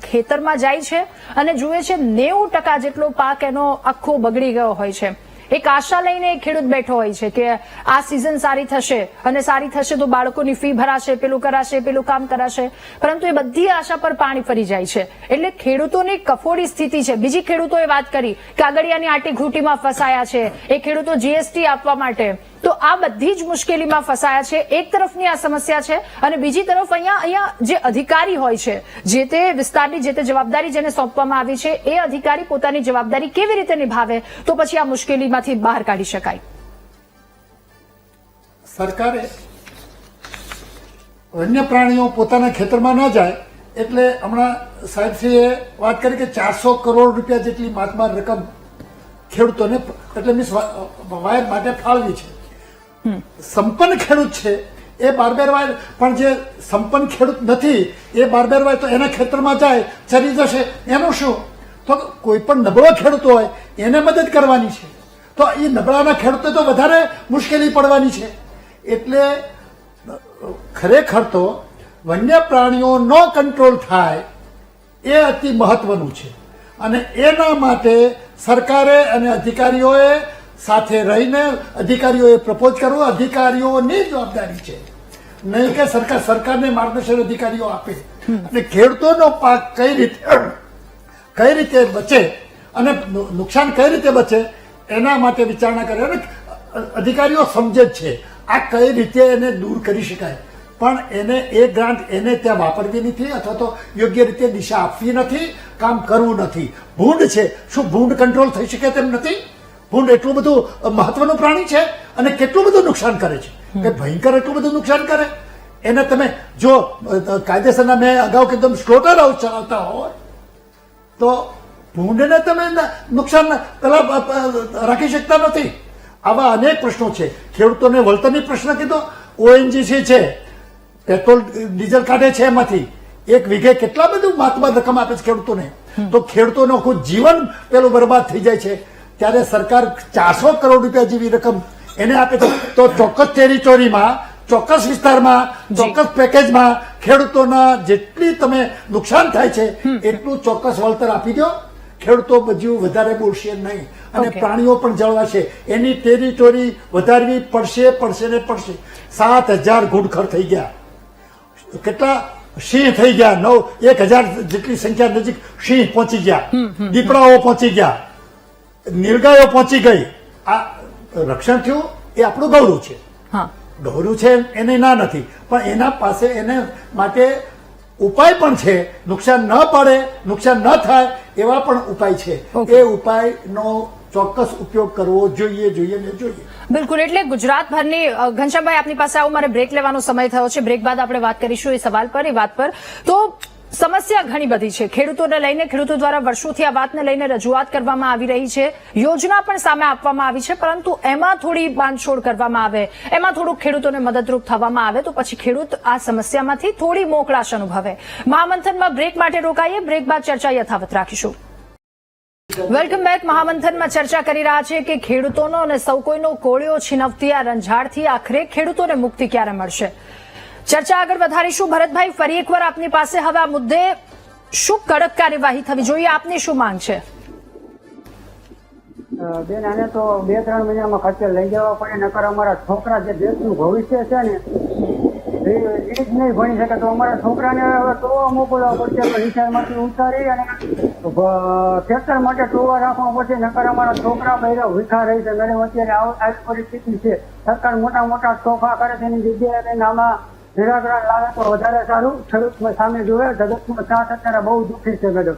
S1: ખેતરમાં જાય છે અને જુએ છે 90% જેટલો પાક એનો આખો બગડી ગયો હોય છે. એક આશા લઈને ખેડૂત બેઠો હોય છે કે આ સિઝન સારી થશે અને સારી થશે તો બાળકોની ફી ભરાશે, પેલું કરાશે, પેલું કામ કરાશે. પરંતુ એ બધી આશા પર પાણી ફરી જાય છે. એટલે ખેડૂતોની કફોડી સ્થિતિ છે. બીજી ખેડૂતોએ વાત કરી કાગળિયાની આટી ઘૂંટીમાં ફસાયા છે, એ ખેડૂતો જીએસટી આપવા માટે. તો આ બધી જ મુશ્કેલીમાં ફસાયા છે. એક તરફની આ સમસ્યા છે અને બીજી તરફ અહીંયા જે અધિકારી હોય છે, જે તે વિસ્તારની જે તે જવાબદારી જેને સોંપવામાં આવી છે, એ અધિકારી પોતાની જવાબદારી કેવી રીતે નિભાવે તો પછી આ મુશ્કેલીમાંથી બહાર કાઢી શકાય.
S4: સરકારે વન્ય પ્રાણીઓ પોતાના ખેતરમાં ન જાય એટલે હમણાં સાહેબશ્રીએ વાત કરી કે 400 કરોડ રૂપિયા જેટલી માતમાર રકમ ખેડૂતોને એટલે મીન્સ વાયર માટે ફાળવી છે. સંપન્ન ખેડૂત છે એ બારબેર વાય, પણ જે સંપન્ન ખેડૂત નથી એ બારબેર વાય તો એના ખેતરમાં જાય ચરી જશે, એનું શું? તો કોઈ પણ નબળો ખેડૂત હોય એને મદદ કરવાની છે. તો એ નબળાના ખેડૂતને તો વધારે મુશ્કેલી પડવાની છે. એટલે ખરેખર તો વન્ય પ્રાણીઓનો કંટ્રોલ થાય એ અતિ મહત્વનું છે. અને એના માટે સરકારે અને અધિકારીઓએ સાથે રહીને અધિકારીઓએ પ્રપોઝ કરવું અધિકારીઓની જવાબદારી છે, નહીં કે સરકારને માર્ગદર્શન અધિકારીઓ આપે. અને ખેડૂતોનો પાક કઈ રીતે બચે અને નુકસાન કઈ રીતે બચે એના માટે વિચારણા કરે. અને અધિકારીઓ સમજે જ છે આ કઈ રીતે એને દૂર કરી શકાય, પણ એને એ ગ્રાન્ટ એને ત્યાં વાપરવી નથી અથવા તો યોગ્ય રીતે દિશા આપવી નથી, કામ કરવું નથી. ભૂંડ છે, શું ભૂંડ કંટ્રોલ થઈ શકે તેમ નથી? ભૂંડ એટલું બધું મહત્વનું પ્રાણી છે અને કેટલું બધું નુકસાન કરે છે કે ભયંકર એટલું બધું નુકસાન કરે. એને તમે જો કાયદેસરના મેં અગાઉ કીધું સ્લોટર હાઉસ ચલાવતા હોય તો ભૂંડને તમે નુકસાન પેલા રાખી શકતા નથી. આવા અનેક પ્રશ્નો છે. ખેડૂતોને વળતરની પ્રશ્ન કીધો, ઓએનજીસી છે, પેટ્રોલ ડીઝલ કાઢે છે, એમાંથી એક વીઘે કેટલા બધું માતબાદ રકમ આપે છે ખેડૂતોને. તો ખેડૂતોનું આખું જીવન પેલું બરબાદ થઈ જાય છે. ત્યારે સરકાર 400 કરોડ રૂપિયા જેવી રકમ એને આપે છે. તો ચોક્કસ ટેરિટોરીમાં, ચોક્કસ વિસ્તારમાં, ચોક્કસ પેકેજમાં ખેડૂતોના જેટલી તમે નુકસાન થાય છે એટલું ચોક્કસ વળતર આપી દો. ખેડૂતો બધું વધારે બોલશે નહીં અને પ્રાણીઓ પણ જળવાશે. એની ટેરિટોરી વધારવી પડશે ને પડશે. 7,000 ઘુડખર થઈ ગયા, કેટલા સિંહ થઈ ગયા, 1,000 જેટલી સંખ્યા નજીક સિંહ પહોંચી ગયા, દીપડાઓ પહોંચી ગયા, નીલગાયો પહોંચી ગઈ. આ રક્ષણ થયું એ આપણું ગૌરવ છે. ગૌરવ છે એને ના નથી, પણ એના પાસે એને માટે ઉપાય પણ છે. નુકસાન ન પડે, નુકસાન ન થાય એવા પણ ઉપાય છે. એ ઉપાયનો ચોક્કસ ઉપયોગ કરવો જોઈએ.
S1: બિલકુલ. એટલે ગુજરાતભરની ઘનશ્યામભાઈ આપની પાસે આવું, મારે બ્રેક લેવાનો સમય થયો છે. બ્રેક બાદ આપણે વાત કરીશું એ સવાલ પર, એ વાત પર. તો સમસ્યા ઘણી બધી છે ખેડૂતોને લઈને. ખેડૂતો દ્વારા વર્ષોથી આ વાતને લઈને રજૂઆત કરવામાં આવી રહી છે, યોજના પણ સામે આપવામાં આવી છે, પરંતુ એમાં થોડી બાંધછોડ કરવામાં આવે, એમાં થોડુંક ખેડૂતોને મદદરૂપ થવામાં આવે તો પછી ખેડૂત આ સમસ્યામાંથી થોડી મોકળાશ અનુભવે. મહામંથનમાં બ્રેક માટે રોકાઈએ, બ્રેક બાદ ચર્ચા યથાવત રાખીશું. Welcome back. મહામંથનમાં ચર્ચા કરી રહ્યા છે કે ખેડૂતોનો અને સૌ કોઈનો કોળિયો છીનવતી આ રંજાડથી આખરે ખેડૂતોને મુક્તિ ક્યારે મળશે? ચર્ચા આગળ વધારીશું. ભરતભાઈ, ફરી એકવાર આપની પાસે હવે આ મુદ્દે શું કડક કાર્યવાહી થવી જોઈએ, આપની શું માંગ છે?
S5: બેન, આને તો 2-3 મહિનામાં ખર્ચે લઈ જવા પડે, નકર અમારા છોકરા જે દેશનું ભવિષ્ય છે ને એ જ નહીં ભણી શકે. તો અમારા છોકરાને હવે ટોવા મોકલવા પડશે, નિશાળમાંથી ઉતારી અને ટ્રેક્ટર માટે ટોવા રાખવા પડશે, નકર અમારા છોકરા બૈરા ભૂખા રહી છે. મેડમ, અત્યારે આવી પરિસ્થિતિ છે. સરકાર મોટા મોટા તોફા કરે છે, એની જગ્યાએ આમાં નિરાકરણ લાવે તો વધારે સારું. ખેડૂત સામે જોવે, જગતમાં સાથ અત્યારે બહુ દુઃખી છે મેડમ.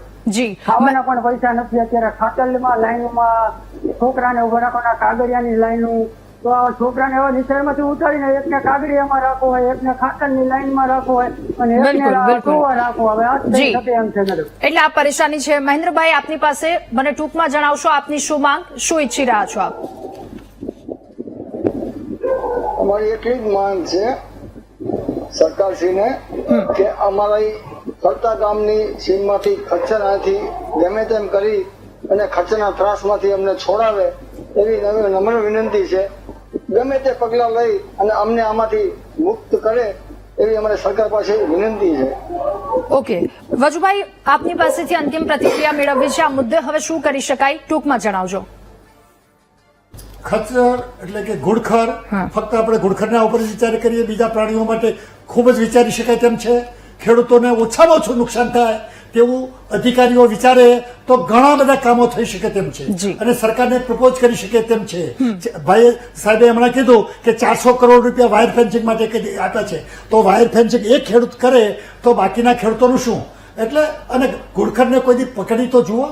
S5: ખાવાના પણ પૈસા નથી અત્યારે. ખાતરમાં લાઈનમાં છોકરાને ઉભા રાખવાના, કાગળિયાની લાઈનો. તો છોકરાને એવા નિશાળમાંથી ઉતારીને એકને કાગળિયામાં રાખવો હોય, એકને ખાતરની લાઈનમાં રાખવો હોય અને એકને ટોવા રાખવો હોય. આ એમ છે મેડમ.
S1: એટલે આ પરેશાની છે. મહેન્દ્રભાઈ, આપની પાસે મને ટૂંકમાં જણાવશો આપની શું માંગ, શું ઈચ્છી રહ્યા છો આપ?
S14: અમારી એટલી જ માંગ છે સરકારશ્રીને કે અમારી ફરતા ગામની સીમમાંથી ખચ્ચરથી ગમે તેમ કરી અને ખચ્ચરના ત્રાસમાંથી અમને છોડાવે એવી નમ્ર વિનંતી છે. ગમે તે પગલાં લઈ અને અમને આમાંથી મુક્ત કરે એવી અમારે સરકાર પાસે વિનંતી છે.
S1: ઓકે વજુભાઈ, આપની પાસેથી અંતિમ પ્રતિક્રિયા મેળવવી છે આ મુદ્દે. હવે શું કરી શકાય, ટૂંકમાં જણાવજો.
S4: ખચ્ચર એટલે કે ઘુડખર, ફક્ત આપણે ઘુડખરના ઉપર વિચાર કરીએ, બીજા પ્રાણીઓ માટે ખૂબ જ વિચારી શકાય તેમ છે. ખેડૂતોને ઓછામાં ઓછું નુકસાન થાય તેવું અધિકારીઓ વિચારે તો ઘણા બધા કામો થઈ શકે તેમ છે અને સરકારને પ્રપોઝ કરી શકે તેમ છે. ભાઈ સાહેબે હમણાં કીધું કે 400 કરોડ રૂપિયા વાયર ફેન્સિંગ માટે આપ્યા છે. તો વાયર ફેન્સિંગ એક ખેડૂત કરે તો બાકીના ખેડૂતોનું શું? એટલે અને ઘુડખરને કોઈ દી પકડી તો જુઓ,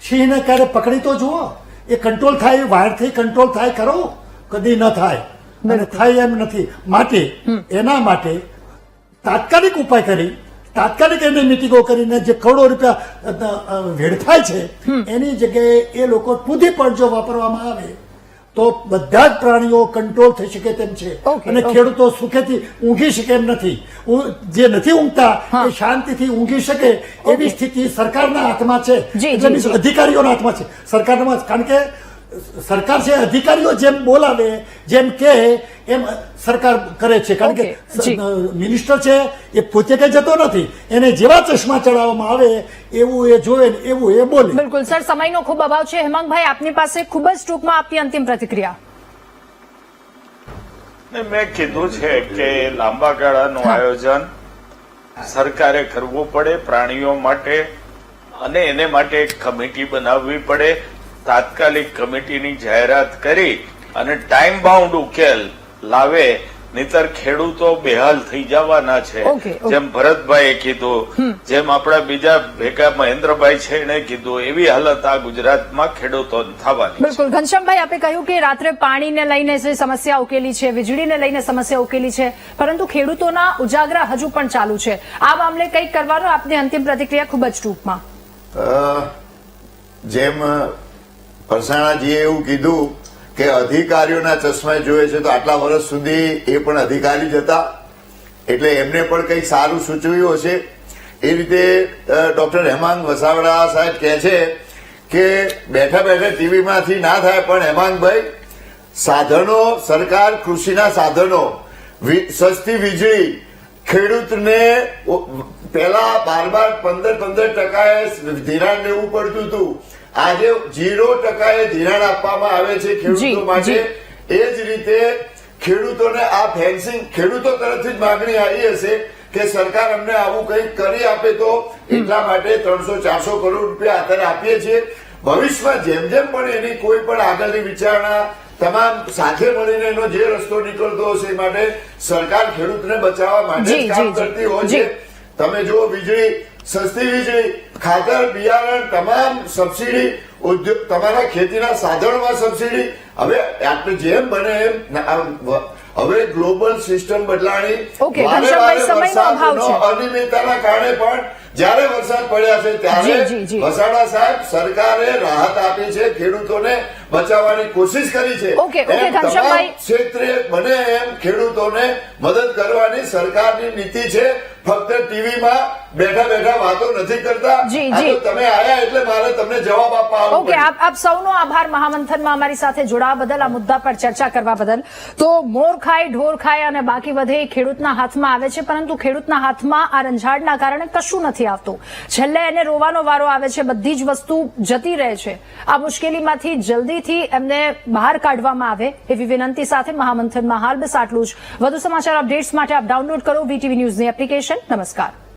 S4: સિંહને ક્યારે પકડી તો જુઓ. એ કંટ્રોલ થાય, વાયરથી કંટ્રોલ થાય ખરો? કદી ન થાય અને થાય એમ નથી. માટે એના માટે તાત્કાલિક ઉપાય કરી, તાત્કાલિક એને મિટિંગો કરીને જે કરોડો રૂપિયા વેડફાય છે એની જગ્યાએ એ લોકો બુદ્ધિ પણ જો વાપરવામાં આવે તો બધા જ પ્રાણીઓ કંટ્રોલ થઈ શકે તેમ છે અને ખેડૂતો સુખેથી ઊંઘી શકે એમ નથી. જે નથી ઊંઘતા એ શાંતિથી ઊંઘી શકે એવી સ્થિતિ સરકારના હાથમાં છે, અધિકારીઓના હાથમાં છે. સરકારમાં, કારણ કે સરકાર છે, અધિકારીઓ જેમ બોલાવે, જેમ કે એમ સરકાર કરે છે. કારણ કે મિનિસ્ટર છે એ પોતે કઈ જતો નથી, એને જેવા ચશ્મા ચડાવવામાં આવે એવું એ જોવે ને એવું એ બોલે.
S1: બિલકુલ સર, સમયનો ખૂબ અભાવ છે. હેમાંગભાઈ, આપની પાસે ખૂબ જ ટૂંકમાં આપની અંતિમ પ્રતિક્રિયા.
S6: મેં કીધું છે કે લાંબા ગાળાનું આયોજન સરકારે કરવું પડે પ્રાણીઓ માટે અને એને માટે એક કમિટી બનાવવી પડે. તાત્કાલિક કમિટીની જાહેરાત કરી અને ટાઈમ બાઉન્ડ ઉકેલ લાવે, નહીતર ખેડૂતો બેહાલ થઈ જવાના છે. જેમ ભરતભાઈએ કીધું, જેમ આપણા બીજા ભેગા મહેન્દ્રભાઈ છે એને કીધું, એવી હાલત આ ગુજરાતમાં ખેડૂતો થવાની.
S1: બિલકુલ. ઘનશ્યામભાઈ, આપે કહ્યું કે રાત્રે પાણીને લઈને જે સમસ્યા ઉકેલી છે, વીજળીને લઈને સમસ્યા ઉકેલી છે, પરંતુ ખેડૂતોના ઉજાગરા હજુ પણ ચાલુ છે. આ મામલે કંઈક કરવાનો આપની અંતિમ પ્રતિક્રિયા ખૂબ જ ટૂંકમાં.
S8: જેમ પરસાણાજીએ એવું કીધું કે અધિકારીઓના ચશ્મા જોઈએ છે, તો આટલા વર્ષ સુધી એ પણ અધિકારી જ હતા, એટલે એમને પણ કંઈક સારું સૂચવ્યું હશે. એ રીતે ડોક્ટર હેમાંગ વસાવડા સાહેબ કહે છે કે બેઠા બેઠા ટીવીમાંથી ના થાય, પણ હેમાંગભાઈ, સાધનો, સરકાર કૃષિના સાધનો, સસ્તી વીજળી, ખેડૂતને પેલા 12-15% ધિરાણ લેવું પડતું હતું, આજે 0% ધિરાણ આપવામાં આવે છે ખેડૂતો માટે. એ જ રીતે ખેડૂતોને આ ફેન્સિંગ, ખેડૂતો તરફથી જ માંગણી આવી હશે કે સરકાર અમને આવું કંઈક કરી આપે, તો એટલા માટે 300-400 કરોડ રૂપિયા અત્યારે આપીએ છીએ. ભવિષ્યમાં જેમ જેમ પણ એની કોઈ પણ આગળની વિચારણા તમામ સાથે મળીને એનો જે રસ્તો નીકળતો હશે, એ માટે સરકાર ખેડૂતને બચાવવા માટે જ કામ કરતી હોય છે. તમે જુઓ, વીજળી, સસ્તી વીજળી, ખાતર, બિયારણ, તમામ સબસિડી, ઉદ્યોગ, તમારા ખેતીના સાધનોમાં સબસિડી. હવે આપણે જેમ બને એમ હવે ગ્લોબલ સિસ્ટમ બદલાણી, અનિયમિતતાના કારણે પણ જયારે વરસાદ પડ્યા છે ત્યારે વસાડા સાહેબ સરકારે રાહત આપી છે, ખેડૂતોને બચાવવાની કોશિશ કરી છે. તમામ ક્ષેત્રે બને એમ ખેડૂતોને મદદ કરવાની સરકારની નીતિ છે. ફક્ત ટીવીમાં બેઠા બેઠા વાતો નથી કરતા. તમે આયા એટલે મારે તમને જવાબ આપવા.
S1: ઓકે, આપ સૌનો આભાર મહામંથનમાં અમારી સાથે જોડાવા બદલ, આ મુદ્દા પર ચર્ચા કરવા બદલ. તો મોર ખાય, ઢોર ખાય અને બાકી વધે ખેડૂતના હાથમાં આવે છે, પરંતુ ખેડૂતના હાથમાં આ રંજાડના કારણે કશું નથી આવતું. છેલ્લે એને રોવાનો વારો આવે છે, બધી જ વસ્તુ જતી રહે છે. આ મુશ્કેલીમાંથી જલ્દીથી એમને બહાર કાઢવામાં આવે એવી વિનંતી સાથે મહામંથનમાં હાલ બસ આટલું જ. વધુ સમાચાર અપડેટ્સ માટે આપ ડાઉનલોડ કરો VTV ન્યૂઝની એપ્લિકેશન. નમસ્કાર.